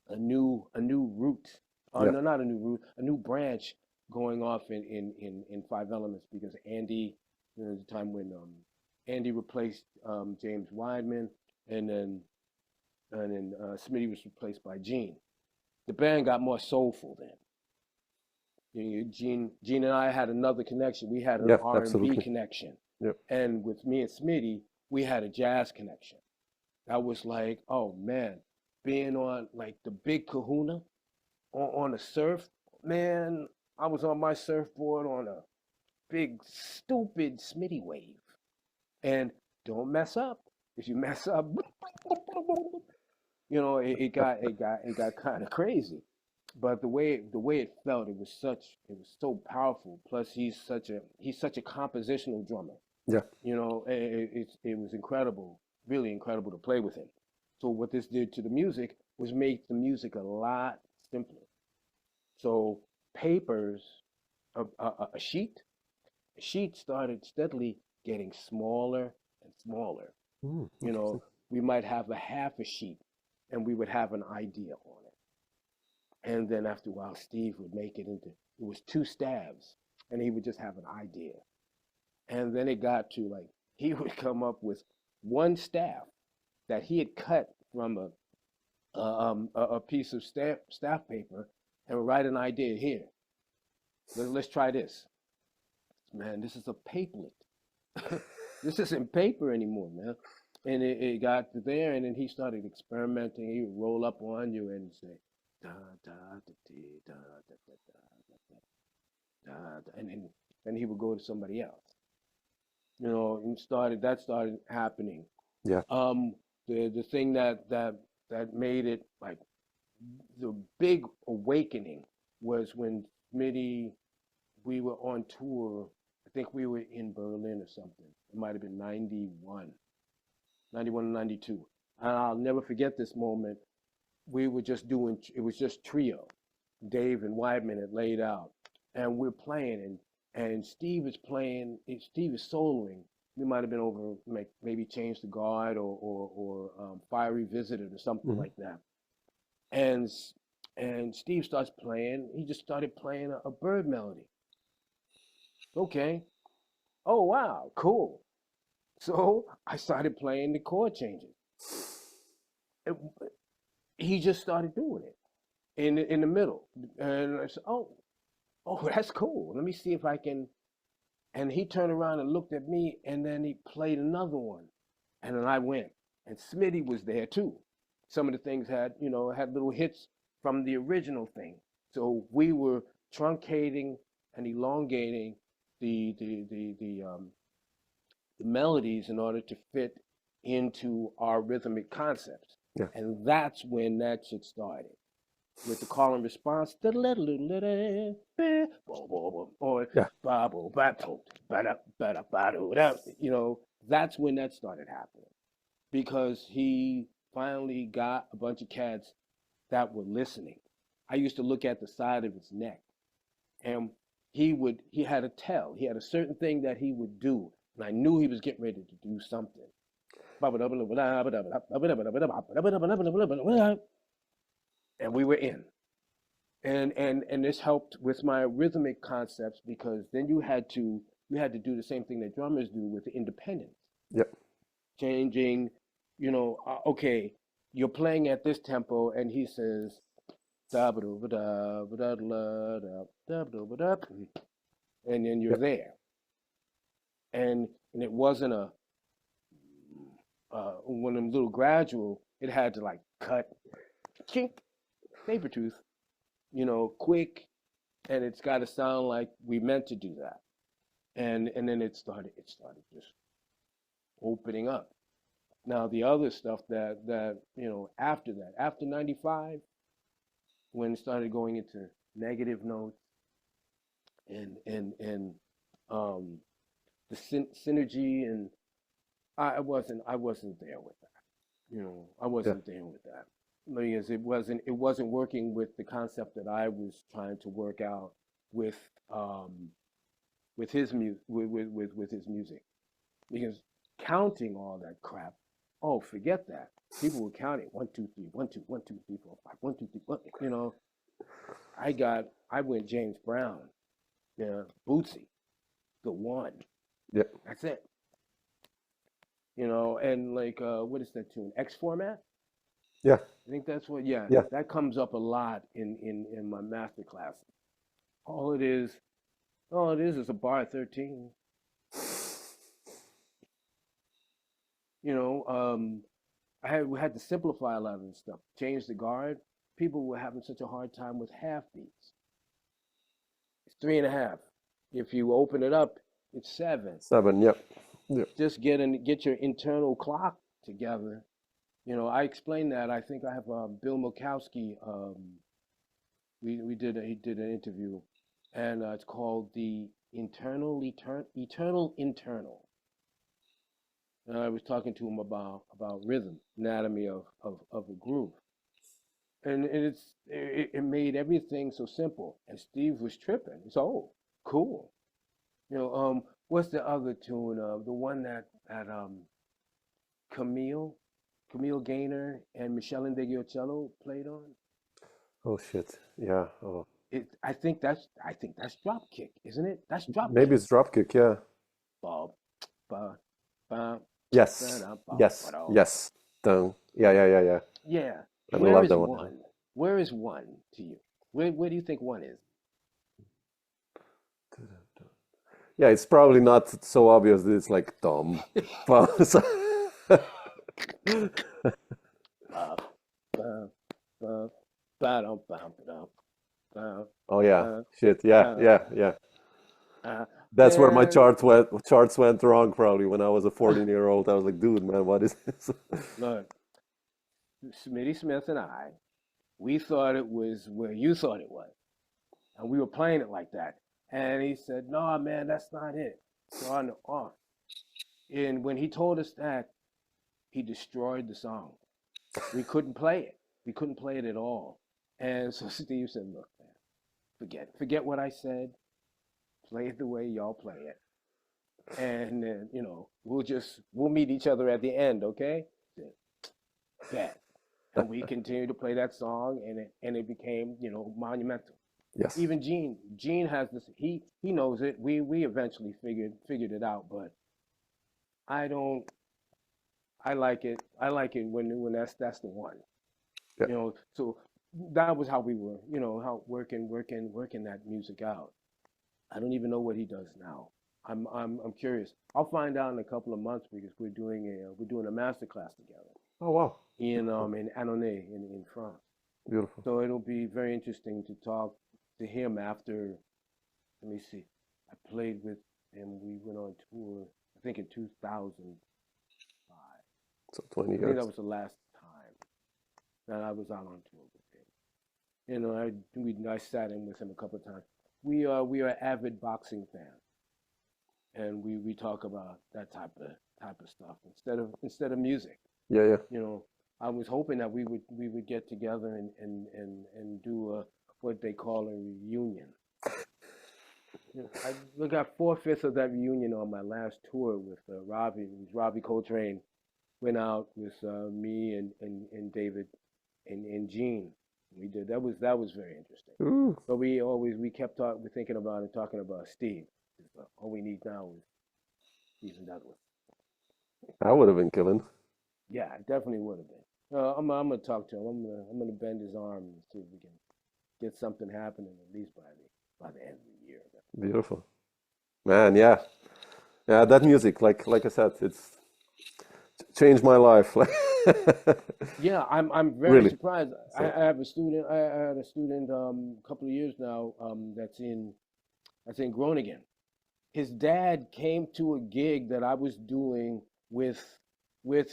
a new route. yeah, No, not a new route, a new branch going off in Five Elements because Andy, the time when Andy replaced James Wideman, and then Smitty was replaced by Gene. The band got more soulful then. Gene and I had another connection. We had an yeah, R&B absolutely. connection, Yeah, and with me and Smitty, we had a jazz connection. That was like, oh man, being on like the big Kahuna on the surf, man. I was on my surfboard on a big stupid Smitty wave, and don't mess up. If you mess up, it got kind of crazy. But the way it felt, it was so powerful. Plus, he's such a compositional drummer. yeah, It was incredible, really incredible to play with him. So what this did to the music was make the music a lot simpler. So papers, a sheet started steadily getting smaller and smaller. You interesting. know, we might have a half a sheet, and we would have an idea on it. And then after a while, Steve would make it into it was two stabs, and he would just have an idea. And then it got to like he would come up with one staff that he had cut from a piece of staff paper and write an idea here. Let's try this. Man, this is a paperlet. This isn't paper anymore, man. And it got to there, and then he started experimenting. He would roll up on you and say, da da da dee, da da da da da da, da, and then he would go to somebody else, and that started happening. Yeah, The thing that made it like the big awakening was when Smitty we were on tour. I think we were in Berlin or something. It might have been 91 or 92. And I'll never forget this moment. We were just doing, it was just trio. Dave and Weidman had laid out. And we're playing, and Steve is playing, Steve is soloing. We might have been over, maybe Change the Guard or Fiery Visited or something hmm, like that. And Steve starts playing. He just started playing a bird melody. Okay. Oh wow, cool. So I started playing the chord changes. It, he just started doing it in the middle, and I said, oh, that's cool. Let me see if I can. And he turned around and looked at me, and then he played another one, and then I went, and Smitty was there too. Some of the things had little hits from the original thing, so we were truncating and elongating the melodies in order to fit into our rhythmic concepts. yeah, And that's when that shit started with the call and response, or yeah. that's when that started happening because he finally got a bunch of cats that were listening. I used to look at the side of his neck, and he had a tell. He had a certain thing that he would do, and I knew he was getting ready to do something. And we were in. And this helped with my rhythmic concepts because then you had to do the same thing that drummers do with the independence, Yeah, changing, okay, you're playing at this tempo, and he says and then you're Yep. there. And it wasn't a one of them little gradual. It had to like cut, chink, paper tooth, quick, and it's got to sound like we meant to do that. And then it started just opening up. Now the other stuff that after that, after '95, when it started going into negative notes and um the synergy, and I wasn't there with that. I Yeah. wasn't there with that because it wasn't working with the concept that I was trying to work out with um with his music, with his music, because counting all that crap, oh, forget that. People were counting one, two, three, one, two, one, two, three, four, five, one, two, three, one. I went James Brown, Bootsy, the one. Yeah. That's it. And like what is that tune? X format. Yeah. I think that's what. Yeah, Yeah. that comes up a lot in my master class. All it is, all it is a bar 13. You know, we had to simplify a lot of this stuff. Change the guard. People were having such a hard time with half beats. It's 3.5. If you open it up, it's 7. 7. Yep. Yep. Just get your internal clock together. I explained that. I think I have Bill Murkowski. He did an interview, and it's called the eternal internal. And I was talking to him about rhythm, anatomy of a groove, and it made everything so simple. And Steve was tripping. It's cool. What's the other tune? The one that Camille, Camille Gaynor and Michelle Indegiochello played on. Oh shit. Yeah. Oh. I think that's Dropkick, isn't it? That's Maybe Dropkick. it's dropkick. Yeah. Ba, ba, ba, ba, Yes. da, ba, ba, Yes. da. Yes. Done. Yeah. Yeah. Yeah. Yeah. Yeah. I Where love is that one. one? Where is one to you? Where do you think one is? Yeah, it's probably not so obvious that it's like dumb. But Ba, ba, ba, ba, dum, ba, ba, dum, ba, oh yeah, ba, shit. Yeah, ba, yeah, yeah. uh, That's where my there, charts went wrong probably when I was a 14-year-old. I was like, dude, man, what is this? look, Smitty Smith and I, we thought it was where you thought it was. And we were playing it like that. And he said, "No, man, that's not it." So I know, and when he told us that, he destroyed the song. We couldn't play it. We couldn't play it at all. And so Steve said, "Look, man, forget what I said. Play it the way y'all play it, and then we'll meet each other at the end, okay?" Bet. And we continued to play that song, and it became monumental. Yes. Even Gene has this. He knows it. We eventually figured it out, but I don't. I like it. I like it when that's the one. Yeah. So that was how we were. How working that music out. I don't even know what he does now. I'm curious. I'll find out in a couple of months because we're doing a master class together Oh wow. Beautiful. in Annonay in France. Beautiful. So it'll be very interesting to talk to him after. Let me see. I played with him. We went on tour, I think in 2005. So 20 I think that years. was the last time that I was out on tour with him. I sat in with him a couple of times. We are avid boxing fans, and we talk about that type of stuff instead of music. Yeah, yeah. I was hoping that we would get together and do what they call a reunion. I got 4/5 of that reunion on my last tour with Robbie. It was Robbie Coltrane went out with me and David and Gene. We did that was very interesting. Ooh, But we kept talking, thinking about and talking about Steve. All we need now is Stephen Douglas. that would have been killing. Yeah, it definitely would have been. I'm gonna talk to him. I'm gonna bend his arm and see if we can get something happening at least by the end of the year. Beautiful. Man, yeah. Yeah, that music, like I said, it's changed my life. Yeah, I'm very Really. surprised. So, I have a student. I had a student a couple of years now that's in Groningen. His dad came to a gig that I was doing with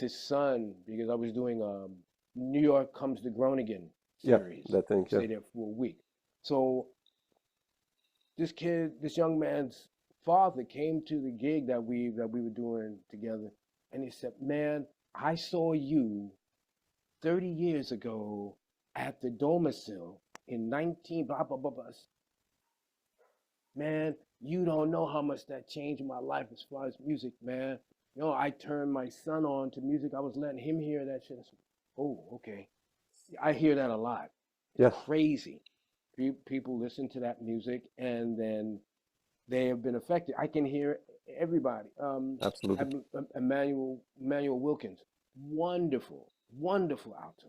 his son because I was doing New York Comes to Groningen yeah, series. that thing, yeah. Stay there for a week. So this young man's father came to the gig that we were doing together, and he said, "Man, I saw you 30 years ago at the domicile in 19 blah blah blah blah. Man, you don't know how much that changed my life as far as music, man. You know, I turned my son on to music. I was letting him hear that shit." I said, "Oh, okay." I hear that a lot. It's Yeah, crazy. People listen to that music and then they have been affected. I can hear everybody. absolutely. Emmanuel Wilkins, wonderful, wonderful alto.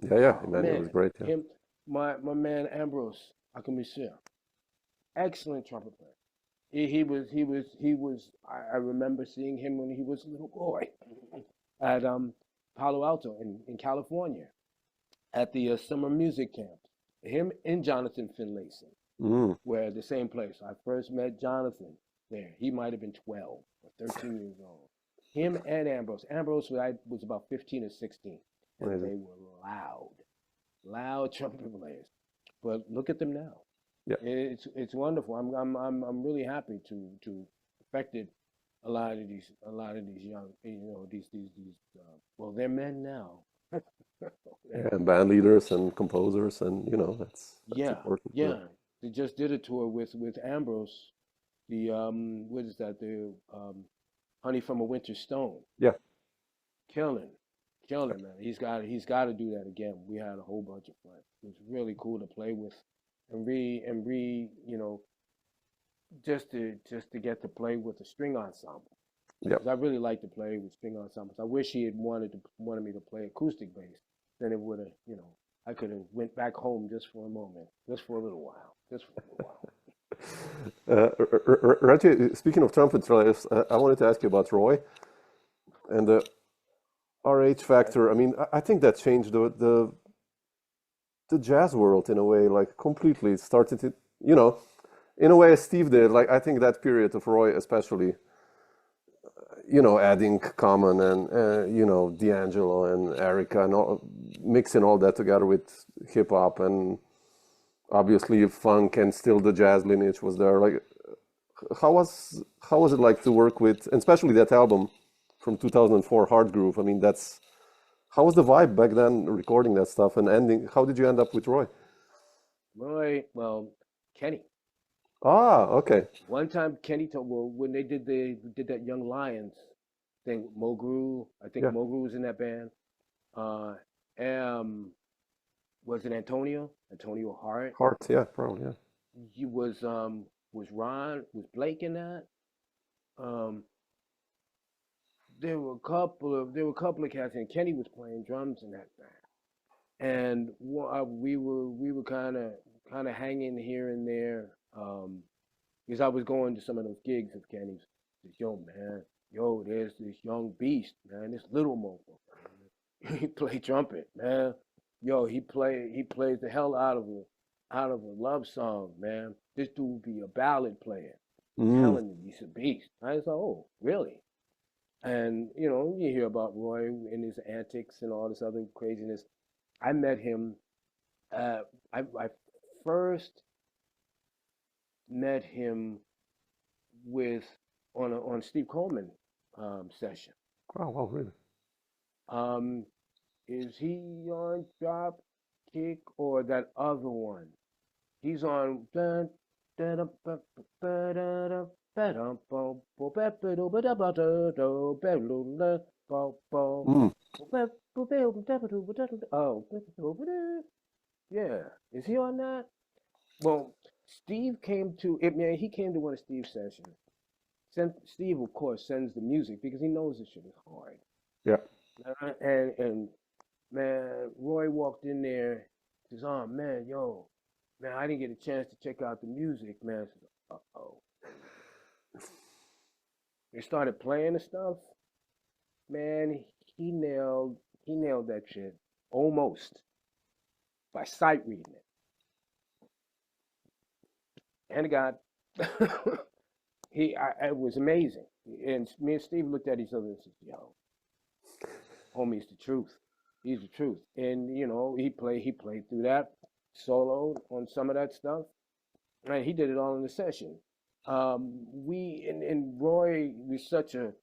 Yeah, yeah. Oh Emmanuel was man, great, yeah. him, my man Ambrose Akamisia, excellent trumpet player. He was. I remember seeing him when he was a little boy at Palo Alto in California at the summer music camp. Him and Jonathan Finlayson Mm, were the same place. I first met Jonathan there. He might have been 12 or 13 years old. Him and Ambrose. Ambrose was about 15 or 16, and amazing. they were loud trumpet players. But look at them now. Yeah, It's wonderful. I'm really happy to affected a lot of these young, these well, they're men now. yeah. And band leaders and composers, and that's Yeah, important. Yeah, yeah. They just did a tour with Ambrose. The what is that? The Honey from a Winter Stone. yeah. Killing, killing, man. He's got to do that again. We had a whole bunch of fun. It was really cool to play with, and just to get to play with a string ensemble. Yeah. Because I really like to play with string ensembles. I wish he had wanted me to play acoustic bass. Then it would have, I could have went back home just for a moment, just for a little while, just for a little while. Reggie, speaking of trumpet players, I wanted to ask you about Roy and the RH Okay. factor. I mean, I think that changed the jazz world in a way, like completely. It started to, you know, in a way as Steve did. Like I think that period of Roy, especially, adding Common and D'Angelo and Erica and mixing all that together with hip hop and obviously funk and still the jazz lineage was there. Like, how was it like to work with, and especially that album from 2004, Hard Groove? I mean, that's how was the vibe back then recording that stuff and ending? How did you end up with Roy? Roy, well, Kenny. Ah, okay. One time Kenny told, well, when they did that Young Lions thing with Mogru, I think Yeah. Mogru was in that band. Uh, um, was it Antonio? Antonio Hart. Heart, yeah, probably, yeah. He was Blake in that? Um, there were a couple of cats, and Kenny was playing drums in that band. And we were kind of hanging here and there, because I was going to some of those gigs of Kenny's. Says, yo man, yo, there's this young beast, man, this little mofo. He play trumpet, man. Yo, he plays the hell out of a love song, man. This dude would be a ballad player. I'm Mm, telling you, he's a beast. I was like, oh, really? And you hear about Roy and his antics and all this other craziness. I met him. Uh, I first met him with on Steve Coleman session. wow, wow, really? Um, is he on Drop Kick or that other one? He's on. Dun, dun, dun, dun, dun, dun, dun, ba-dum, bum, bo, ba, ba, do, ba, da, ba, da, do, ba, lo, la, bo, bo, Mm, bo, ba, bo, ba, bo, da, ba, do, ba, da, da, da. Oh, ba, ba, do, ba, da. Yeah, is he on that? Well, Steve came to it, man. He came to one of Steve's sessions. Steve, of course, sends the music because he knows this shit is hard. yeah. And man, Roy walked in there. Says, "Oh man, yo, Man, I didn't get a chance to check out the music, man. Uh-oh. They started playing the stuff. Man, he nailed he nailed that shit almost by sight reading it. And God, it was amazing. And me and Steve looked at each other and said, "Yo, homie's the truth. He's the truth." And you know, he played through that solo on some of that stuff, and he did it all in the session. We and Roy was such a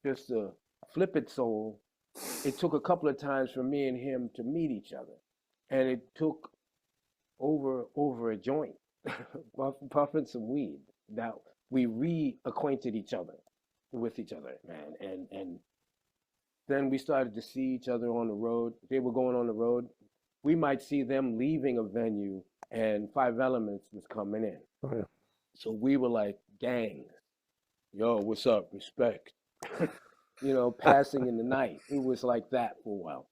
just a flippant soul. It took a couple of times for me and him to meet each other, and it took over a joint, puffing some weed. That we reacquainted each other with each other, man, and then we started to see each other on the road. They were going on the road. We might see them leaving a venue, and Five Elements was coming in. Oh yeah. So we were like gangs. Yo, what's up? Respect. You know, passing in the night. It was like that for a while.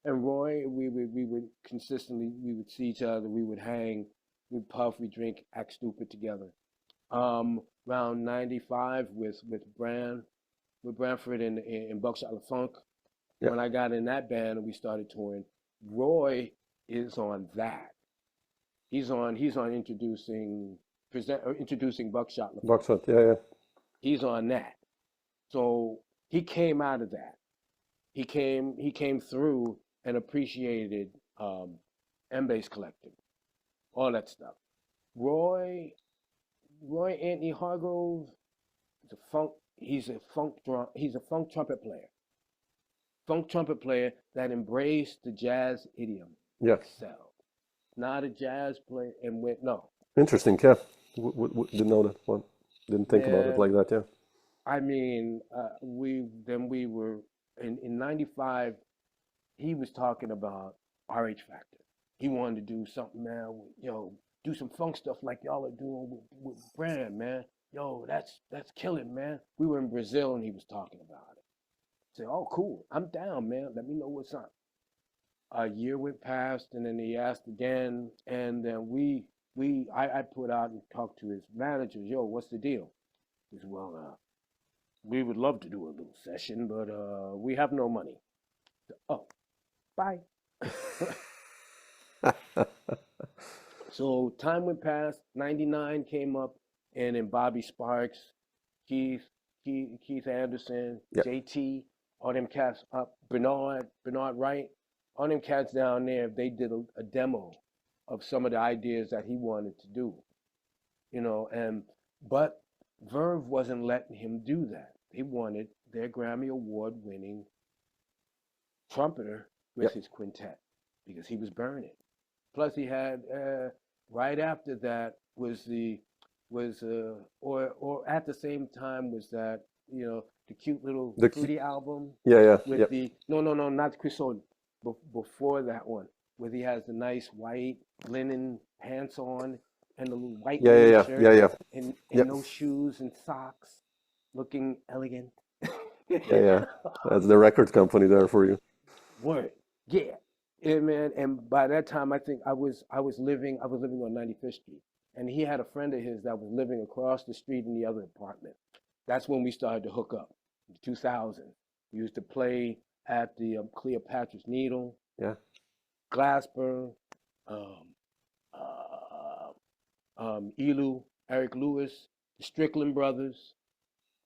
And Roy, we would consistently we would see each other. We would hang, we'd puff, we drink, act stupid together. Around '95 with Branford and Buckshot LaFunk. Yeah. When I got in that band and we started touring, Roy is on that. He's on introducing Buckshot LaFunk. Buckshot, yeah. He's on that. So he came out of that. He came through and appreciated M-Bass Collective, all that stuff. Roy Anthony Hargrove is a funk. He's a funk trumpet player. Funk trumpet player that embraced the jazz idiom. Yeah. Excelled. Not a jazz player and went no. Interesting, yeah. Didn't know that one. Didn't think about it Yeah. like that, yeah. I mean, we were in '95. He was talking about RH Factor. He wanted to do something, man. Do some funk stuff like y'all are doing with Brand, man. Yo, that's killing, man. We were in Brazil and he was talking about it. I said, oh, cool. I'm down, man. Let me know what's up. A year went past, and then he asked again, and then I put out and talked to his managers. Yo, what's the deal? He said, well, we would love to do a little session, but we have no money. Oh, bye. So time went past. '99 came up, and then Bobby Sparks, Keith Anderson, Yeah. JT, all them cats up. Bernard Wright, all them cats down there. They did a demo of some of the ideas that he wanted to do, but Verve wasn't letting him do that. They wanted their Grammy Award winning trumpeter with Yeah. his quintet because he was burning. Plus, he had right after that or at the same time was that the cute little fruity album Yeah. with the no not Crisol, before that one where he has the nice white linen pants on and the little white linen shirt Yeah. and Yeah. no shoes and socks, looking elegant. Yeah. That's the record company there for you. Word. Yeah. Yeah, man. And by that time, I think I was living on 95th Street, and he had a friend of his that was living across the street in the other apartment. That's when we started to hook up. In 2000, we used to play at the Cleopatra's Needle, Yeah. Glasper, um, uh, Elu, Eric Lewis, the Strickland brothers.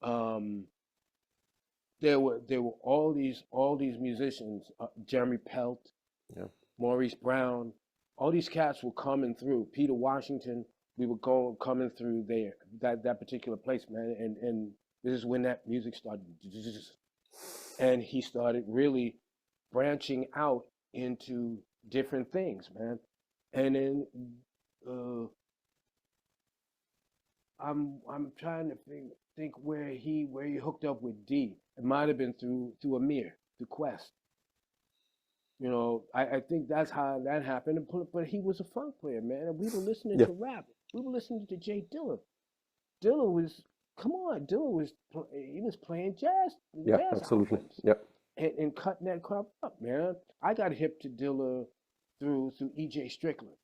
Um, there were all these musicians, Jeremy Pelt, Yeah. Maurice Brown, all these cats were coming through. Peter Washington, we were coming through there, that particular place, man. And this is when that music started, and he started really branching out into different things, man. And then I'm trying to think where he hooked up with D. It might have been through Amir, through Quest. I think that's how that happened. But he was a funk player, man. And we were listening Yeah. to rap. We were listening to Jay Dilla. Dilla was, come on, he was playing jazz Yeah, absolutely. albums Yeah. and cutting that crap up, man. I got hip to Dilla through E.J. Strickland.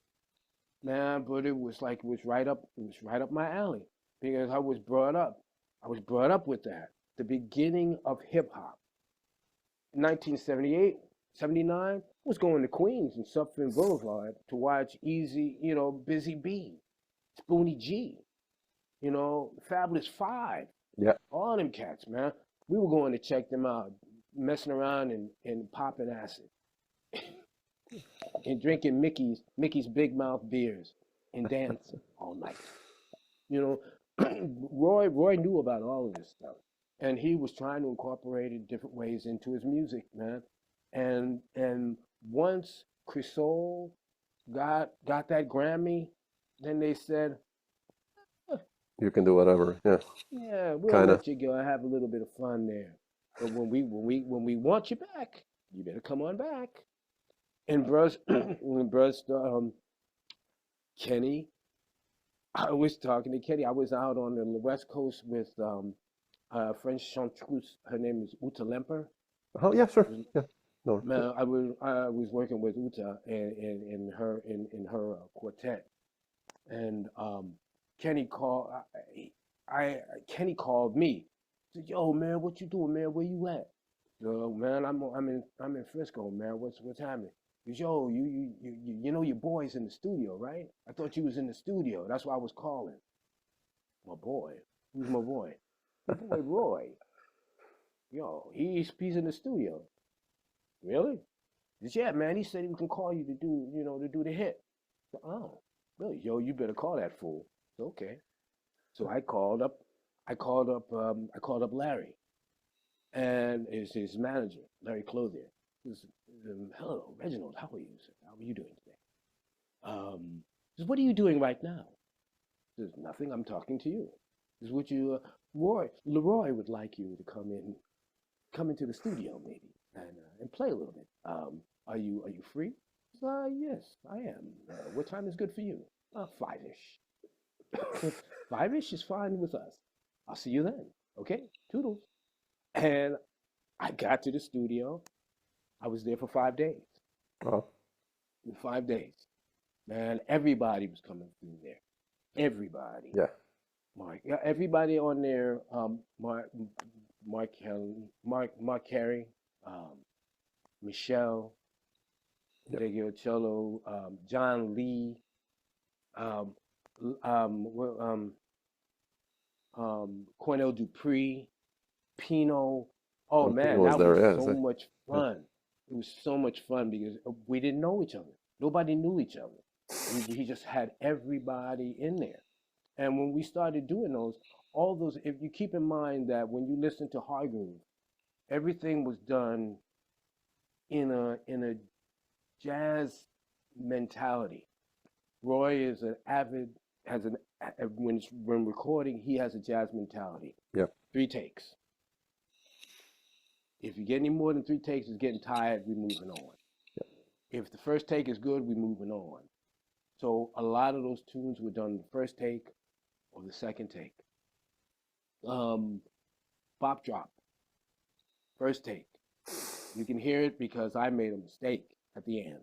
man. But it was like it was right up my alley because I was brought up with that. The beginning of hip hop, 1978, 79. I was going to Queens and Suffolk Boulevard to watch Easy, Busy Bee, Spoonie G, Fabulous Five, Yeah. all them cats, man. We were going to check them out, messing around and popping acid and drinking Mickey's Big Mouth beers and dancing all night. You know, Roy knew about all of this stuff, and he was trying to incorporate it different ways into his music, man. And once Crisol got that Grammy, then they said, You can do whatever. Yeah. "Yeah, we'll Kind of. let you go have a little bit of fun there, but when we want you back, you better come on back." And Bruz, when Bruz, Kenny, I was talking to Kenny. I was out on the West Coast with French chanteuse. Her name is Uta Lemper. Oh, yeah, sure. Yeah. No. Man, I was working with Uta in her quartet, and Kenny called. Kenny called me. Said, "Yo, man, what you doing, man? Where you at?" Yo, man, I'm in Frisco, man. What's happening? He goes, "Yo, you know your boy's in the studio, right? I thought you was in the studio. That's why I was calling." My boy, who's my boy? My boy Roy. Yo, he's in the studio. Really? He said, "Yeah, man. He said he can call you to do the hit." So, oh, really? Yo, you better call that fool. So, okay. So I called up Larry, and is his manager, Larry Clothier. He says, "Hello, Reginald. How are you, sir? How are you doing today?" He says, "What are you doing right now?" He says, "Nothing. I'm talking to you." He says, "Would you, Leroy would like you to come into the studio maybe and play a little bit. Are you free?" He says, "Yes, I am. What time is good for you?" "Five-ish." "Five-ish is fine with us. I'll see you then." Okay, toodles. And I got to the studio. I was there for 5 days. Oh, In 5 days, man, everybody was coming through there. Everybody. yeah. Mark, yeah, everybody on there. Mark Kelly, Mark Carey, Michelle, Yep. Cello, John Lee, um, well, Cornell Dupree, Pino. Oh Oh, Pino man, was that there. was Yeah. so much Yeah. fun. It was so much fun because we didn't know each other. Nobody knew each other. He just had everybody in there. And when we started doing those, all those, if you keep in mind that when you listen to Hargroove, everything was done in a jazz mentality. Roy is an avid has an when recording, he has a jazz mentality. Yeah. 3 takes. If you get any more than 3 takes, it's getting tired. We're moving on. If the first take is good, we're moving on. So a lot of those tunes were done the first take or the second take. Um, Bop Drop, first take. You can hear it because I made a mistake at the end.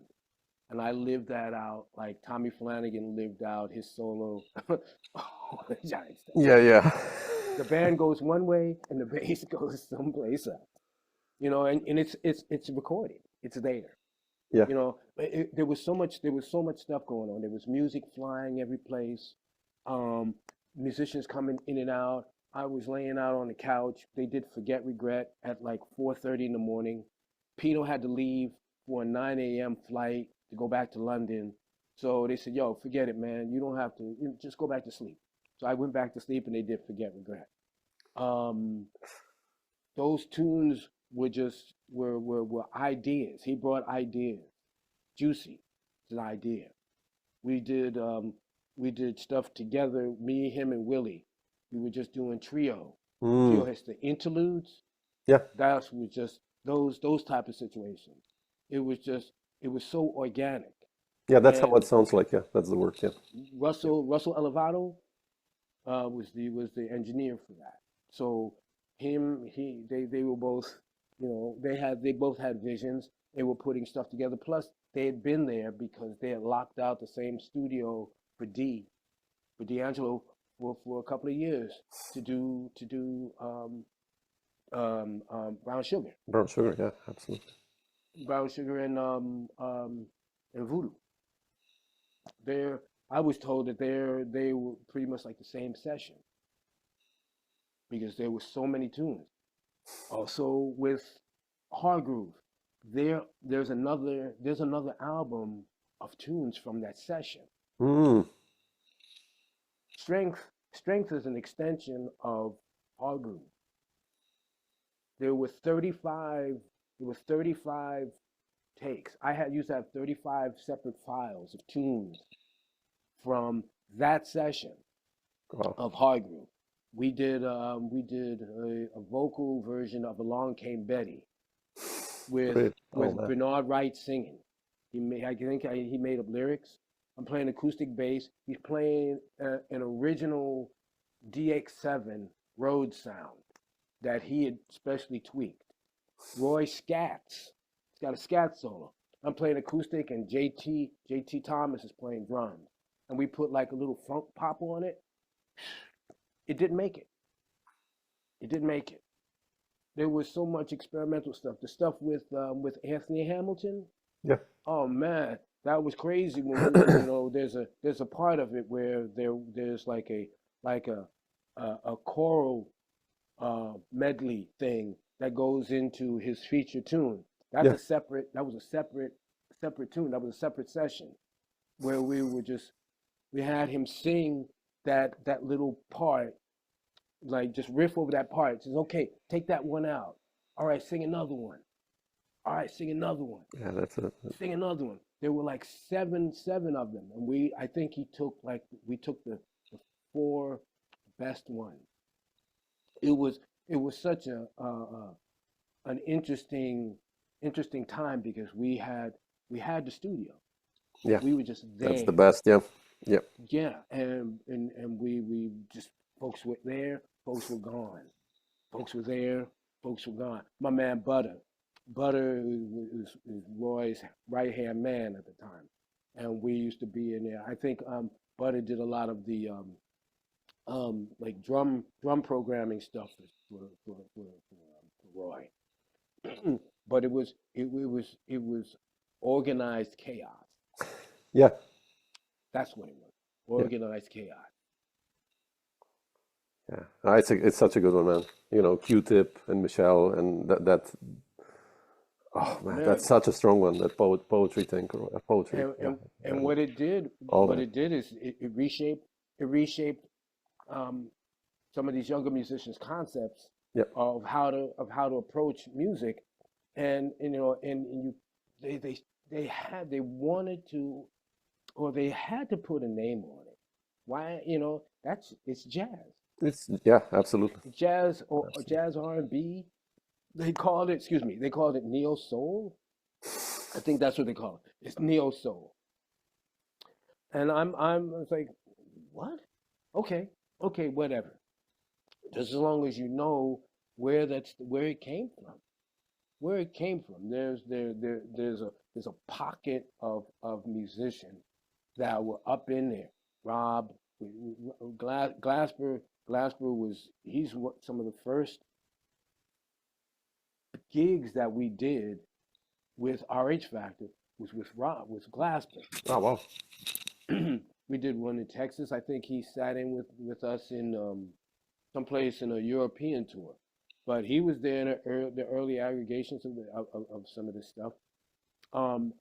And I lived that out like Tommy Flanagan lived out his solo. Giants. Yeah. Yeah. The band goes one way and the bass goes someplace else. And it's recorded. It's there. Yeah. There was so much stuff going on. There was music flying every place, um, musicians coming in and out. I was laying out on the couch. They did Forget Regret at like 4:30 in the morning. Pino had to leave for a 9 a.m. flight to go back to London. So they said, "Yo, forget it, man. You don't have to. Just go back to sleep." So I went back to sleep, and they did Forget Regret. Um, those tunes were ideas. He brought ideas. Juicy is an idea. We did stuff together. Me, him, and Willie. We were just doing trio. Trio Mm. has the interludes. Yeah. That was just those type of situations. It was so organic. Yeah. That's how it And sounds like. Yeah. That's the word. Yeah. Yeah. Russell Elevado was the engineer for that. So they were both, they both had visions. They were putting stuff together. Plus, they had been there because they had locked out the same studio for D'Angelo for a couple of years to do Brown Sugar, Brown sugar, yeah, absolutely. Brown Sugar and Voodoo. They're I was told that they were pretty much like the same session because there were so many tunes. Also with Hargroove, there's another album of tunes from that session. Mm, Strength is an extension of Hargroove. There were 35 there were 35 takes. I had used to have 35 separate files of tunes from that session wow, of Hargroove. We did a vocal version of Along Came Betty with great. Oh man, Bernard Wright singing. He made up lyrics. I'm playing acoustic bass. He's playing an original DX7 Rhodes sound that he had specially tweaked. Roy scats. He's got a scat solo. I'm playing acoustic, and JT Thomas is playing drums. And we put like a little funk pop on it. It didn't make it. It didn't make it. There was so much experimental stuff. The stuff with Anthony Hamilton. yeah, Oh man, that was crazy. There's a part of it where there's like a choral medley thing that goes into his feature tune. yeah, That was a separate tune. That was a separate session where we had him sing that little part, like just riff over that part. It says, okay, take that one out. All right, sing another one. All right, sing another one. yeah. That's a Sing another one. There were like seven of them, and I think we took the four best ones. It was such an interesting time because we had the studio. yeah. We were just That's the there. best. Yeah, yeah. Yeah, and we just folks were there, folks were gone. Folks were there, folks were gone. My man Butter was Roy's right hand man at the time, and we used to be in there. I think Butter did a lot of the like drum programming stuff for Roy, but it was organized chaos. Yeah, That's what it was. yeah, Organized chaos. yeah. It's such a good one, man. You know, Q-Tip and Michelle, and that. Oh Oh man, that's man, such a strong one. That poetry thing, or poetry. and Yeah, and, and and what it did, all what that. it did is it reshaped um, some of these younger musicians' concepts Yeah, of how to approach music, and you they wanted to, or they had to put a name on it. Why, it's jazz. yeah, absolutely, Jazz or absolutely. jazz R&B. They called it neo soul. I think that's what they call it. It's neo soul. And it's like, what? Okay, okay, whatever. Just as long as you know where it came from. Where it came from. There's a pocket of musicians that were up in there. Rob, Glasper he's what some of the first gigs that we did with RH Factor was with Rob, with Glasper. Oh wow, We did one in Texas. I think he sat in with us in someplace in a European tour, but he was there in the early aggregations of some of this stuff. Um,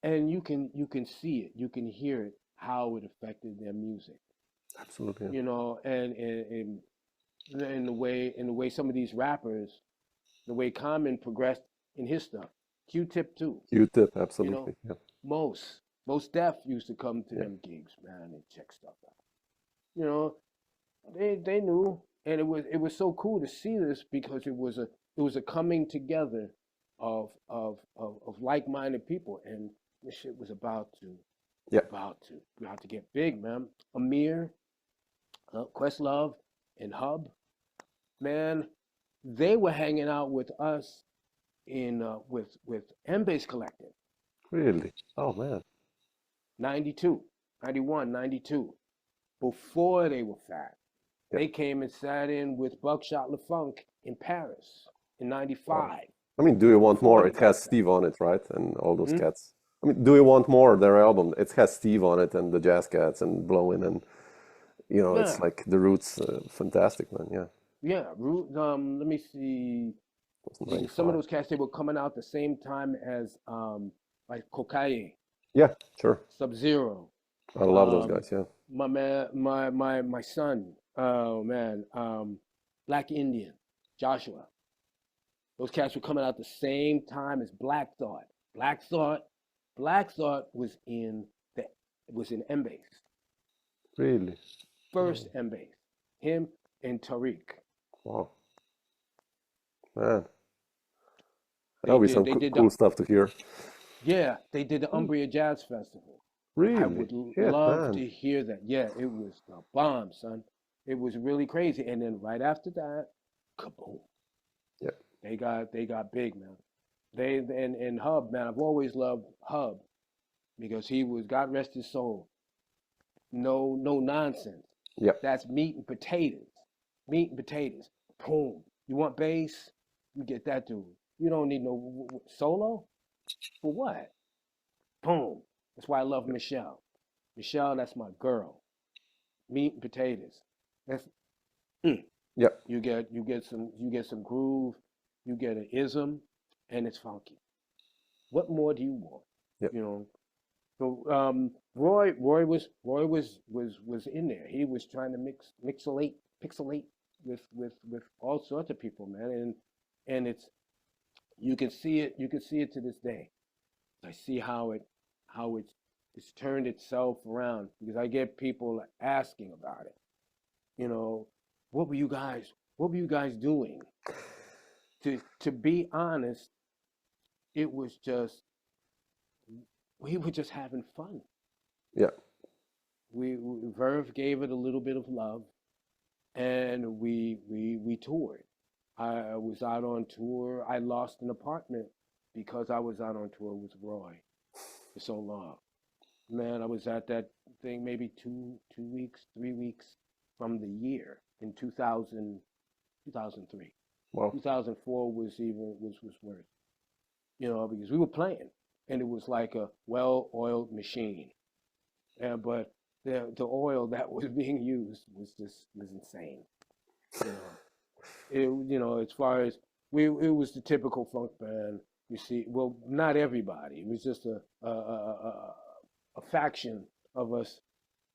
and you can see it, you can hear it, how it affected their music, absolutely. and in the way some of these rappers, the way Common progressed in his stuff, Q-Tip too, Q-Tip, you know, absolutely. Yeah, most Def used to come to yeah, them gigs, man, and check stuff out. You know, they knew, and it was so cool to see this because it was a coming together of like-minded people, and this shit was yeah. about to get big, man. Amir, Questlove, and Hub, man, they were hanging out with us in with M-Bass Collective, Really? Oh man. 92, 91, 92. Before they were fat, Yeah. they came and sat in with Buckshot LeFunk in Paris in Wow. 95. I mean, Do You Want Before More? they It has got fat. Steve on it, right? And all those Hmm? cats. I mean, Do You Want More? Their album. It has Steve on it and the Jazz Cats and Blowin' and it's Yeah, like the Roots. Fantastic, man. Yeah. yeah. Let me see. It was Some of 95. those cats they were coming out the same time as like Kokaye, Yeah, sure. Sub Zero. I love those Um, guys. Yeah. my man, my son. Oh man, Black Indian, Joshua. Those cats were coming out the same time as Black Thought. Black Thought, Black Thought was in M Bass, Really? first Oh, M Bass. Him and Tariq. wow. Man, They that'll be did some they did the cool stuff to hear. yeah they did the Hmm. Umbria Jazz Festival. I Really? would Shit, love man. to hear that. Yeah, it was a bomb, son. It was really crazy. And then right after that, kaboom! Yeah. They got big, man. They and Hub, man. I've always loved Hub because he was, God rest his soul, no nonsense. Yeah. That's meat and potatoes. Meat and potatoes. Boom. You want bass? You get that dude. You don't need no solo for what? Boom. That's why I love Michelle. Michelle, that's my girl. Meat and potatoes. That's mm. Yeah. You get some groove, you get an ism, and it's funky. What more do you want? Yeah. You know. So Roy was in there. He was trying to pixelate with all sorts of people, man, and you can see it to this day. I see how it's turned itself around because I get people asking about it. You know, what were you guys what were you guys doing? To be honest, it was just we were just having fun. Yeah. Verve gave it a little bit of love, and we toured. I was out on tour. I lost an apartment because I was out on tour with Roy for so long. Man, I was at that thing maybe 2 weeks, 3 weeks from the year in 2000, 2003. Wow. 2004 was worse, because we were playing, and it was like a well-oiled machine. But the oil that was being used was insane. You know, as far as it was the typical funk band. You see, well, not everybody. It was just a faction of us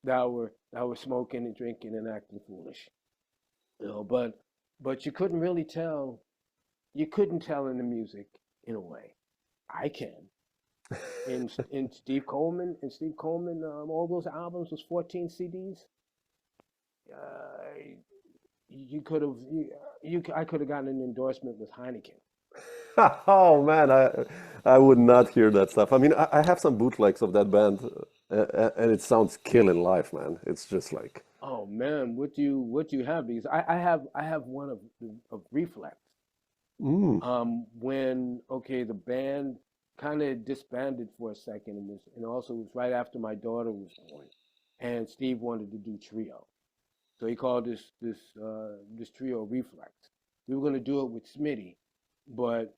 that were smoking and drinking and acting foolish. But you couldn't really tell. You couldn't tell in the music in a way. I can. In Steve Coleman, all those albums was 14 CDs. Uh, you could have I could have gotten an endorsement with Heineken. Oh man, I would not hear that stuff. I mean, I have some bootlegs of that band, and it sounds killing life, man. It's just like, Oh man, what do you have? Because I have one of Reflex. mm, When okay, the band kind of disbanded for a second, and also it was right after my daughter was born, and Steve wanted to do trio, so he called this trio Reflex. We were gonna do it with Smitty, but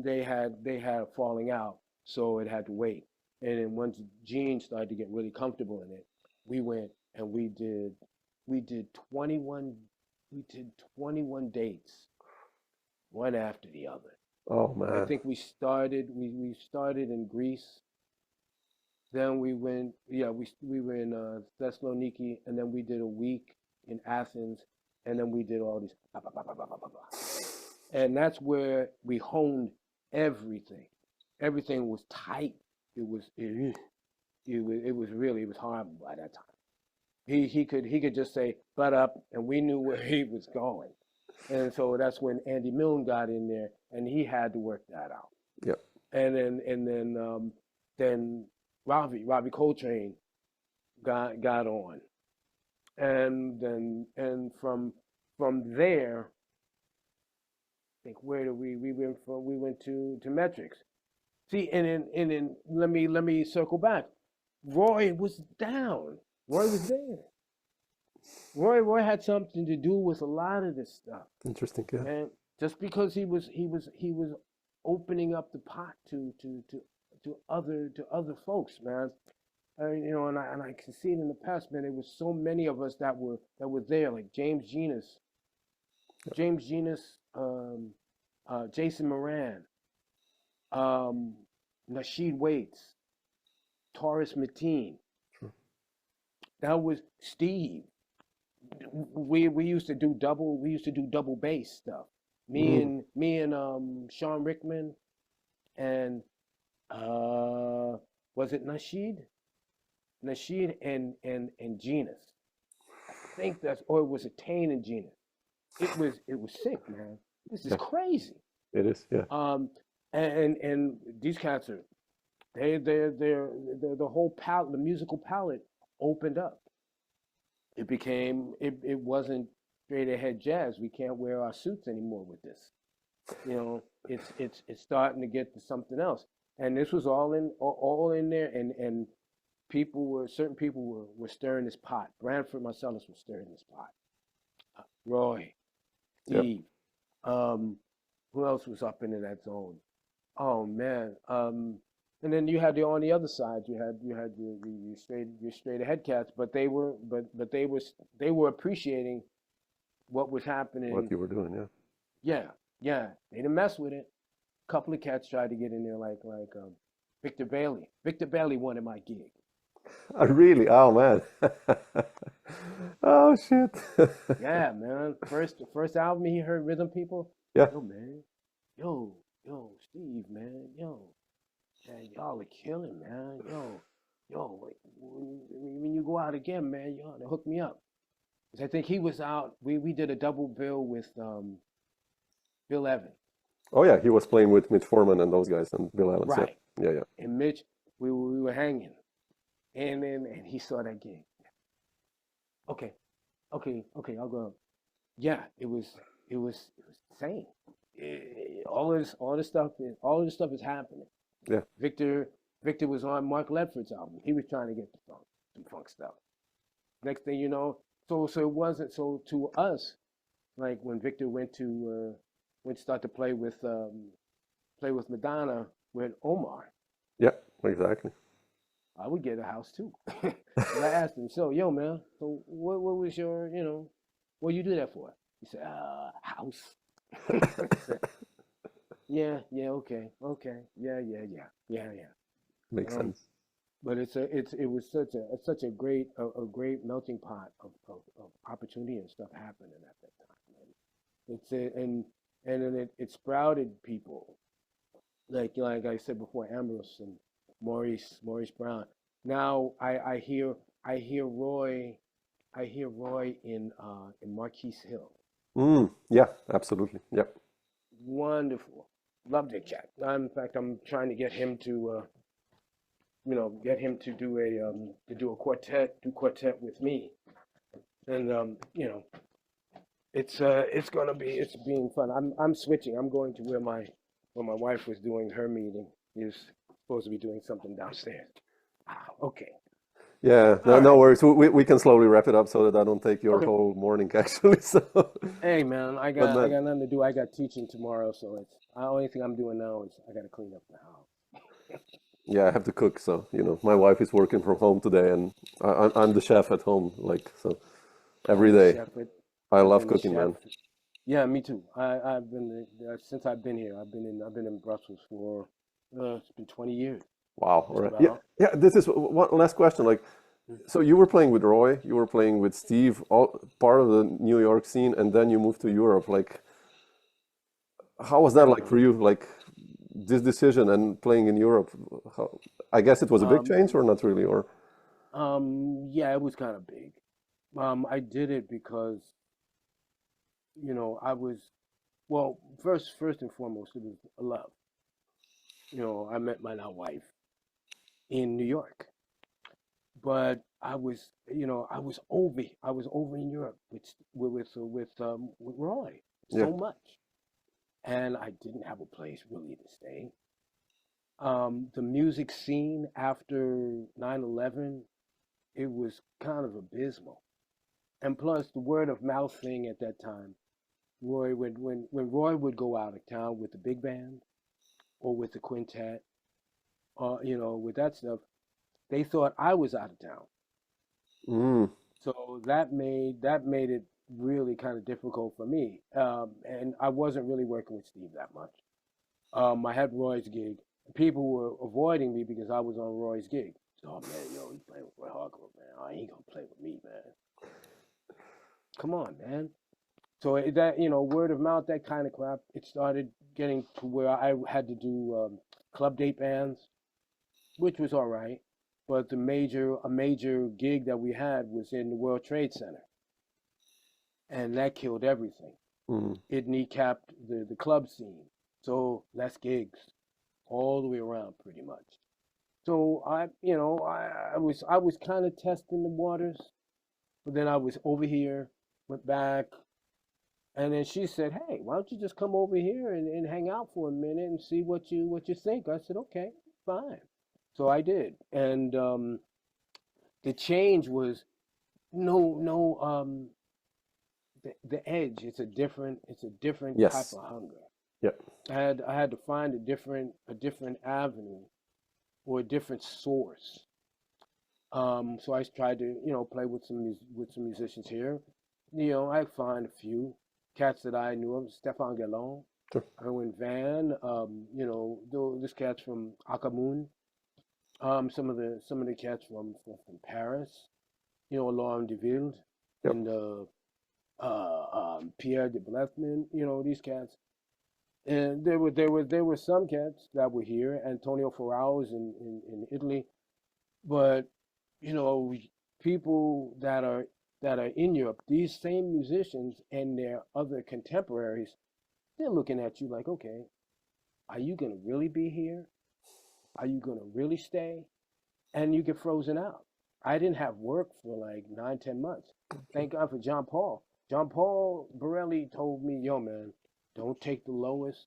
they had a falling out, so it had to wait. And then once Gene started to get really comfortable in it, we went and we did 21 we did 21 dates, one after the other. oh I man, think we started in Greece, then we went yeah we were in Thessaloniki, and then we did a week in Athens, and then we did all these and that's where we honed everything. Everything was tight. It was horrible by that time. He could just say "butt up," and we knew where he was going. And so that's when Andy Milne got in there, and he had to work that out. yeah, And then Robbie Coltrane got on, and from there think where did we went from? We went to metrics. See, and then let me circle back. Roy was down. Roy was there. Roy had something to do with a lot of this stuff, Interesting. Yeah. and just because he was opening up the pot to other folks, man. You know, and I can see it in the past, man. There was so many of us that were there, like James Genus, Jason Moran, um, Nasheed Waits, Taurus Mateen. Sure. That was Steve. We used to do double bass stuff. Mm. Me and Sean Rickman and was it Nasheed? Nasheed and Genus. I think that's, or it was a Tane and Genus. It was sick, man. This is Yeah, crazy. it is. Yeah. And these cats are they're the whole palette, the musical palette opened up. It wasn't straight ahead jazz. We can't wear our suits anymore with this. You know, it's starting to get to something else. And this was all in there, and certain people were stirring this pot. Branford Marcellus was stirring this pot. Roy, Yep. Steve, who else was up into that zone? Oh man. And then you had on the other side, you had your straight ahead cats, but they were appreciating what was What happening. you were doing. Yeah. Yeah, yeah. They didn't mess with it. A couple of cats tried to get in there, like Victor Bailey. Victor Bailey wanted my gig. Really? Oh man. Oh shit. Yeah, man. The first album he heard Rhythm People. Yeah. Yo, man. Yo, Steve, man. Yo, man, y'all are killing, man. When you go out again, man, you ought to hook me up. 'Cause I think he was out. We did a double bill with Bill Evans. Oh yeah, he was playing with Mitch Foreman and those guys and Bill Evans. Yeah. Right. Yeah. Yeah. And Mitch, we were hanging. And then and he saw that gig. Okay, I'll go. Yeah, it was insane. All this stuff is happening. Yeah. Victor was on Mark Ledford's album. He was trying to get some funk stuff. Next thing you know, so it wasn't so to us like when Victor went to start to play with Madonna with Omar. Yeah. Exactly. I would get a house too. And I asked him, so yo man, so what was your what you do that for? He said, house. I said, yeah, okay, yeah. Makes Um, sense. but it was such a great melting pot of opportunity and stuff happening at that time. Man. And then it sprouted people like I said before, Ambrose and Maurice Brown. Now I hear Roy in Marquise Hill. Mm. Yeah. Absolutely. Yeah. Wonderful, love that cat. In fact, I'm trying to get him to do a quartet with me, and it's being fun. I'm switching. I'm going to where my wife was doing her meeting. Is supposed to be doing something downstairs. Okay. Yeah. All No. right. No worries. We can slowly wrap it up so that I don't take your Okay. whole morning actually. So. Hey man, But I man. got nothing to do. I got teaching tomorrow, so it's the only thing I'm doing now is I got to clean up the house. Yeah, I have to cook, so my wife is working from home today, and I'm the chef at home, like so every I'm the day. chef. I I've love been the cooking, chef. man. Yeah, me too. I've been since I've been here. I've been in Brussels for it's been 20 years, Wow. All just right. Yeah, about. yeah. This is one last question. Like, so you were playing with Roy, you were playing with Steve, all part of the New York scene, and then you moved to Europe. Like, how was that like Yeah. for you? Like, this decision and playing in Europe. How, I guess it was a big Um. change, or not really, or Yeah, it was kind of big. I did it because I was well. First and foremost, it was a love. I met my now wife in New York, but I was over in Europe with Roy yeah, so much, and I didn't have a place really to stay. The music scene after 9/11, it was kind of abysmal. And plus the word of mouth thing at that time, Roy would when Roy would go out of town with the big band or with the quintet, with that stuff, they thought I was out of town. Mm. So that made it really kind of difficult for me. And I wasn't really working with Steve that much. I had Roy's gig. People were avoiding me because I was on Roy's gig. So, oh man, he's playing with Roy Hargrove, man. Oh, he ain't gonna play with me, man. Come on, man. So that word of mouth, that kind of crap. It started getting to where I had to do club date bands, which was all right. But a major gig that we had was in the World Trade Center, and that killed everything. Mm. It kneecapped the club scene. So less gigs all the way around, pretty much. So I was kind of testing the waters, but then I was over here, went back, and then she said, "Hey, why don't you just come over here and hang out for a minute and see what you think?" I said, "Okay, fine." So I did, and the change was no the edge. It's a different type Yes. of hunger. Yeah. I had to find a different avenue or a different source. So I tried to play with some musicians here. I find a few cats that I knew of, Stefan Gallon, Sure. Erwin Van, this cat's from Akamoon. Some of the cats from Paris, Laurent Deville Yep. and Pierre de Blethman, these cats. And there were some cats that were here. Antonio Ferrao is in Italy, but you know people that are in Europe, these same musicians and their other contemporaries, they're looking at you like, okay, are you gonna really be here? Are you gonna really stay? And you get frozen out. I didn't have work for like 9, 10 months. Thank God for John Paul. John Paul Borelli told me, yo man, don't take the lowest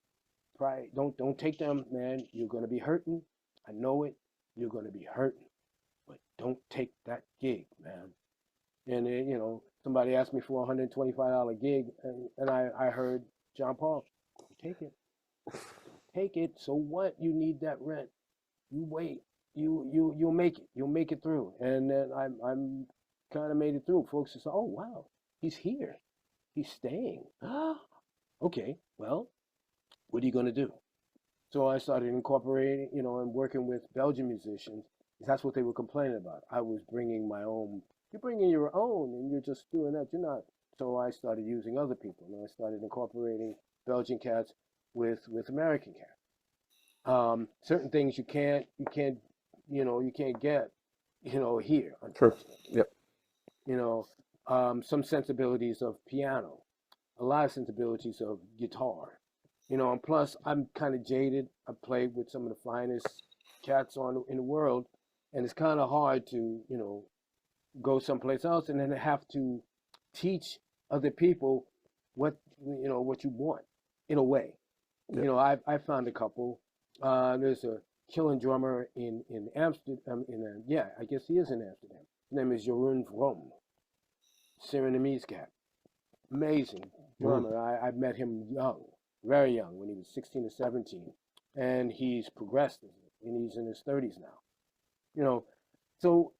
price. Don't take them, man. You're gonna be hurting. I know it. You're gonna be hurting, but don't take that gig, man. And then, somebody asked me for a $125 gig, and I heard John Paul, take it, take it. So what? You need that rent. You wait. You'll make it. You'll make it through. And then I'm kind of made it through. Folks just, oh wow, he's here. He's staying. Okay. Well, what are you gonna do? So I started incorporating, and working with Belgian musicians. That's what they were complaining about. I was bringing my own. You're bringing your own, and you're just doing that. You're not. So I started using other people, and I started incorporating Belgian cats with American cats. Certain things you can't get, here, Sure. unfortunately. Yep. Some sensibilities of piano, a lot of sensibilities of guitar, and plus I'm kind of jaded. I played with some of the finest cats on in the world, and it's kind of hard to, go someplace else and then have to teach other people what what you want in a way. Yep. I found a couple. There's a killing drummer in Amsterdam. Yeah, I guess he is in Amsterdam. His name is Jeroen Vroom, Surinamese cat. Amazing Mm. drummer. I met him young, very young, when he was 16 or 17, and he's progressed, and he's in his 30s now. You know, so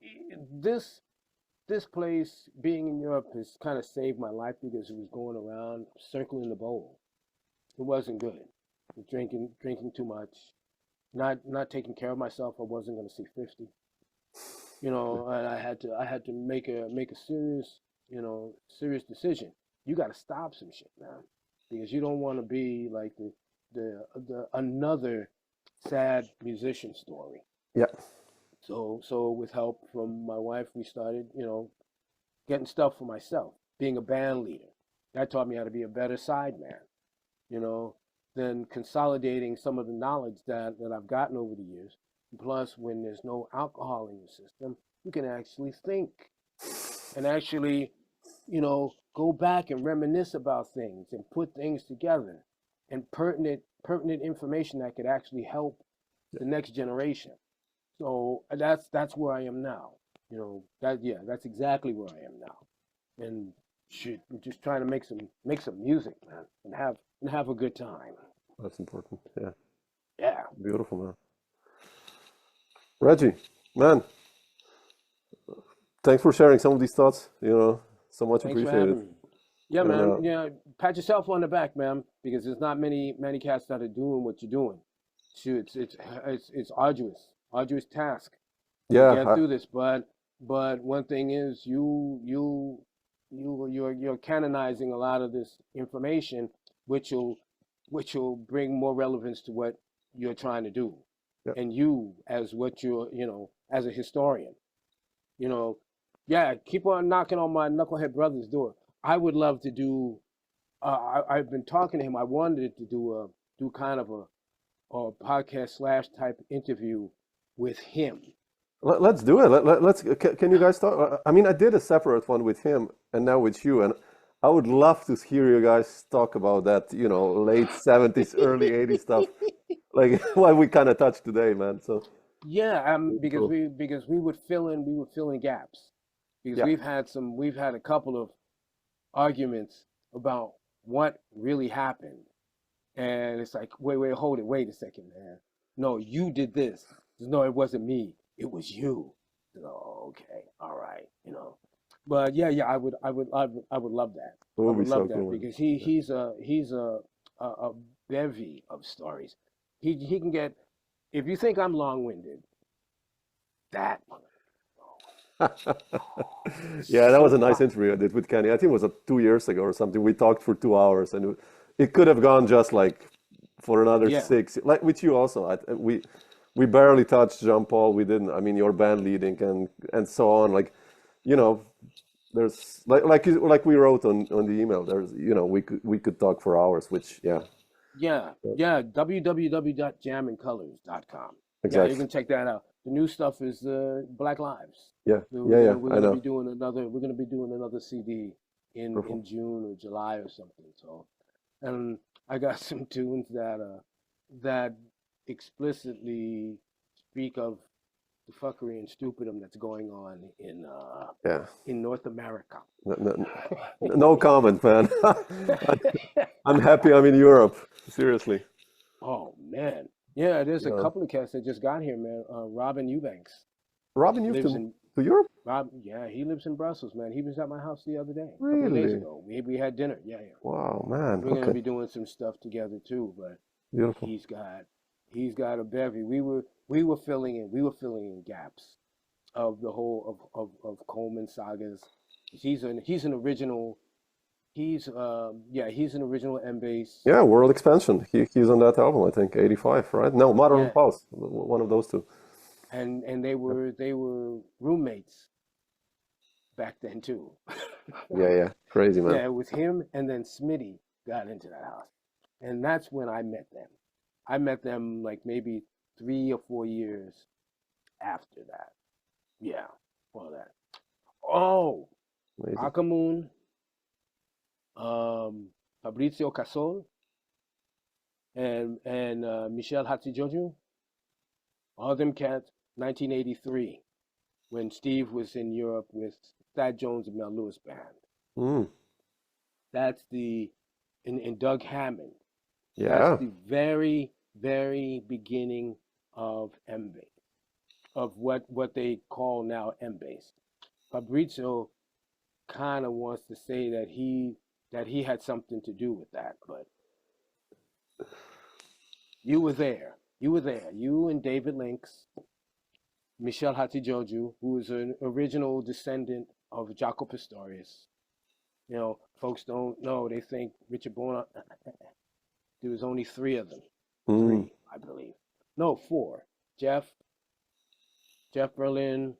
this place, being in Europe, has kind of saved my life because it was going around circling the bowl. It wasn't good. Drinking too much, not taking care of myself. I wasn't going to see 50. And I had to make a serious decision. You got to stop some shit, man, because you don't want to be like the another sad musician story. Yeah. So with help from my wife, we started, getting stuff for myself, being a band leader. That taught me how to be a better side man, you know, than consolidating some of the knowledge that I've gotten over the years. Plus, when there's no alcohol in your system, you can actually think and actually, go back and reminisce about things and put things together. and pertinent information that could actually help the next generation. So that's where I am now. You know, that's exactly where I am now. And shit, we're just trying to make some music, man, and have a good time. That's important. Yeah. Yeah. Beautiful, man. Reggie, man, thanks for sharing some of these thoughts. So much Thanks for appreciated. having me. Yeah, And man. Yeah, pat yourself on the back, man, because there's not many cats that are doing what you're doing. Shoot, it's arduous task to yeah, get through this. But one thing is, you're canonizing a lot of this information, which will bring more relevance to what you're trying to do, yeah, and you as what you're, as a historian, you know, yeah, keep on knocking on my knucklehead brother's door. I would love to do. I've been talking to him. I wanted to do kind of a podcast slash type interview with him. let's do it. Let's. Can you guys talk? I mean, I did a separate one with him, and now with you, and I would love to hear you guys talk about that. Late '70s, early '80s stuff, like what we kind of touched today, man. So Yeah, because cool. we would fill in gaps, because Yeah. we've had a couple of arguments about what really happened, and it's like, hold it, wait a second, man. No, you did this. No, it wasn't me. It was you. Oh, okay, all right, But yeah, I would love that. It I would be would so love that cool, man. because Yeah. he's a bevy of stories. He can get. If you think I'm long-winded, that Yeah, that was a so nice interview I did with Kenny. I think it was 2 years ago or something. We talked for 2 hours, and it could have gone just like for another yeah, 6. Like with you also. We barely touched Jean Paul. We didn't. I mean, your band leading and so on. Like, you know, there's like we wrote on the email. There's we could talk for hours. Which yeah. www.jamandcolors.com. Yeah, you exactly. can check that out. The new stuff is Black Lives. Yeah, So yeah, yeah. we're I gonna be know. doing another CD Beautiful. in June or July or something. So, and I got some tunes that explicitly speak of the fuckery and stupidum that's going on Yeah. in North America. No, no, no comment, man. I'm happy I'm in Europe. Seriously. Oh man, yeah. There's a Yeah. couple of cats that just got here, man. Robin Eubanks Robin, you've lives to in to Europe? Yeah, he lives in Brussels, man. He was at my house the other day, a couple of days Really? ago. We had dinner. Yeah, yeah. Wow, man. We're gonna Okay. be doing some stuff together too, but Beautiful. he's got he's got a bevy. We were filling in gaps of the whole of Coleman sagas. He's an original. He's an original M bass. Yeah, World Expansion. He's on that album, I think, 85, right? No, Modern Yeah, Pulse. One of those two. and Yeah, they were roommates back then too. yeah, yeah. Crazy, man. Yeah, it was him, and then Smitty got into that house, and that's when I met them. I met them like maybe 3 or 4 years after that. Yeah, all that. Oh, Amazing. Akamoon, Fabrizio Casol, and Michel Hatzijoju, all them cats. 1983, when Steve was in Europe with Thad Jones and Mel Lewis band. Mm, That's and Doug Hammond. That's yeah. the very, very beginning of M-Bass, of what they call now M-Bass. Fabrizio kind of wants to say that he had something to do with that, but you were there. You were there. You and David Lynx, Michel Hatzijoju, who is an original descendant of Jaco Pastorius. Folks don't know. They think Richard Bona. There was only three of them. Mm, Three, I believe. No, four. Jeff Berlin,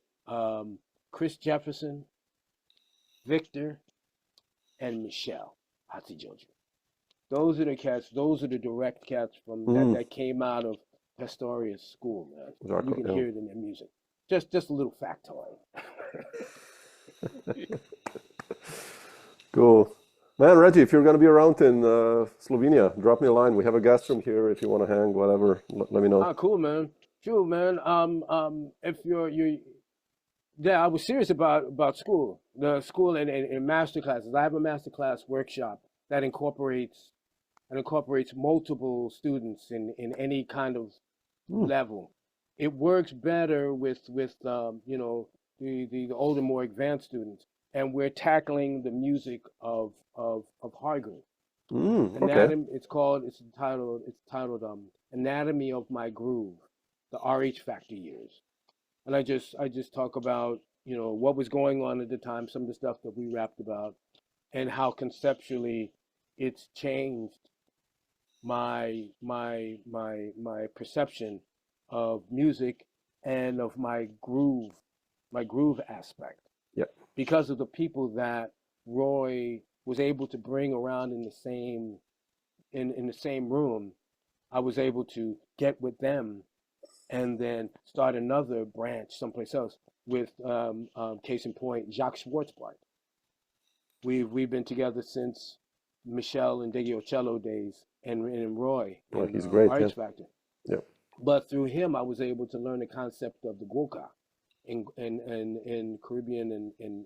Chris Jefferson, Victor, and Michelle Hatzijoju. Those are the cats. Those are the direct cats from that mm. that came out of Pastorius school, man. You Jaco, can yeah. hear it in their music. Just a little factoid. Cool. Man, Reggie, if you're going to be around in Slovenia, drop me a line. We have a guest room here. If you want to hang, whatever, let me know. Ah, cool, man. Sure, man. If yeah, I was serious about school, the school and master classes. I have a master class workshop that incorporates multiple students in any kind of Hmm. level. It works better with the older, more advanced students, and we're tackling the music of Hargrave. Okay. Anatomy. It's titled Anatomy of My Groove, the RH Factor years. And I just talk about what was going on at the time, some of the stuff that we rapped about, and how conceptually it's changed my perception of music and of my groove aspect, Yeah. because of the people that Roy was able to bring around in the same room. I was able to get with them and then start another branch someplace else with case in point Jacques Schwartzbart. We've been together since Michelle and Diggy Ocello days, and Roy Well, and he's great. Yeah. RH Factor. Yeah. But through him, I was able to learn the concept of the guoka in Caribbean and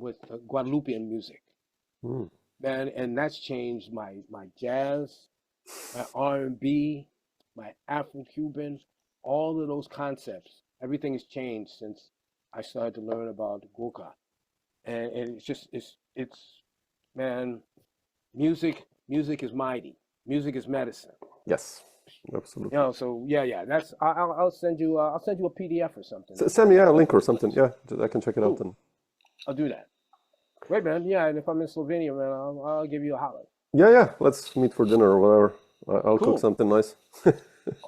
with Guadeloupean music, Mm. man, and that's changed my jazz, my R&B, my Afro-Cuban, all of those concepts. Everything has changed since I started to learn about the guoka, and it's man, music is mighty. Music is medicine. Yes. Absolutely. So yeah. That's I'll send you a PDF or something. Send me a link or something. Yeah, I can check it out. Cool. And I'll do that. Great, man. Yeah, and if I'm in Slovenia, man, I'll give you a holler. yeah, let's meet for dinner or whatever. I'll cook Cool. something nice.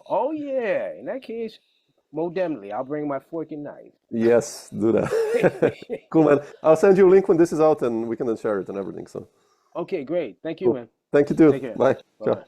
Oh yeah. In that case, Mo Demley, I'll bring my fork and knife. Yes, do that. Cool, man. I'll send you a link when this is out and we can then share it and everything. So Okay, great. Thank you, cool. man. Thank you too. Take care. Bye. Bye Ciao. bye.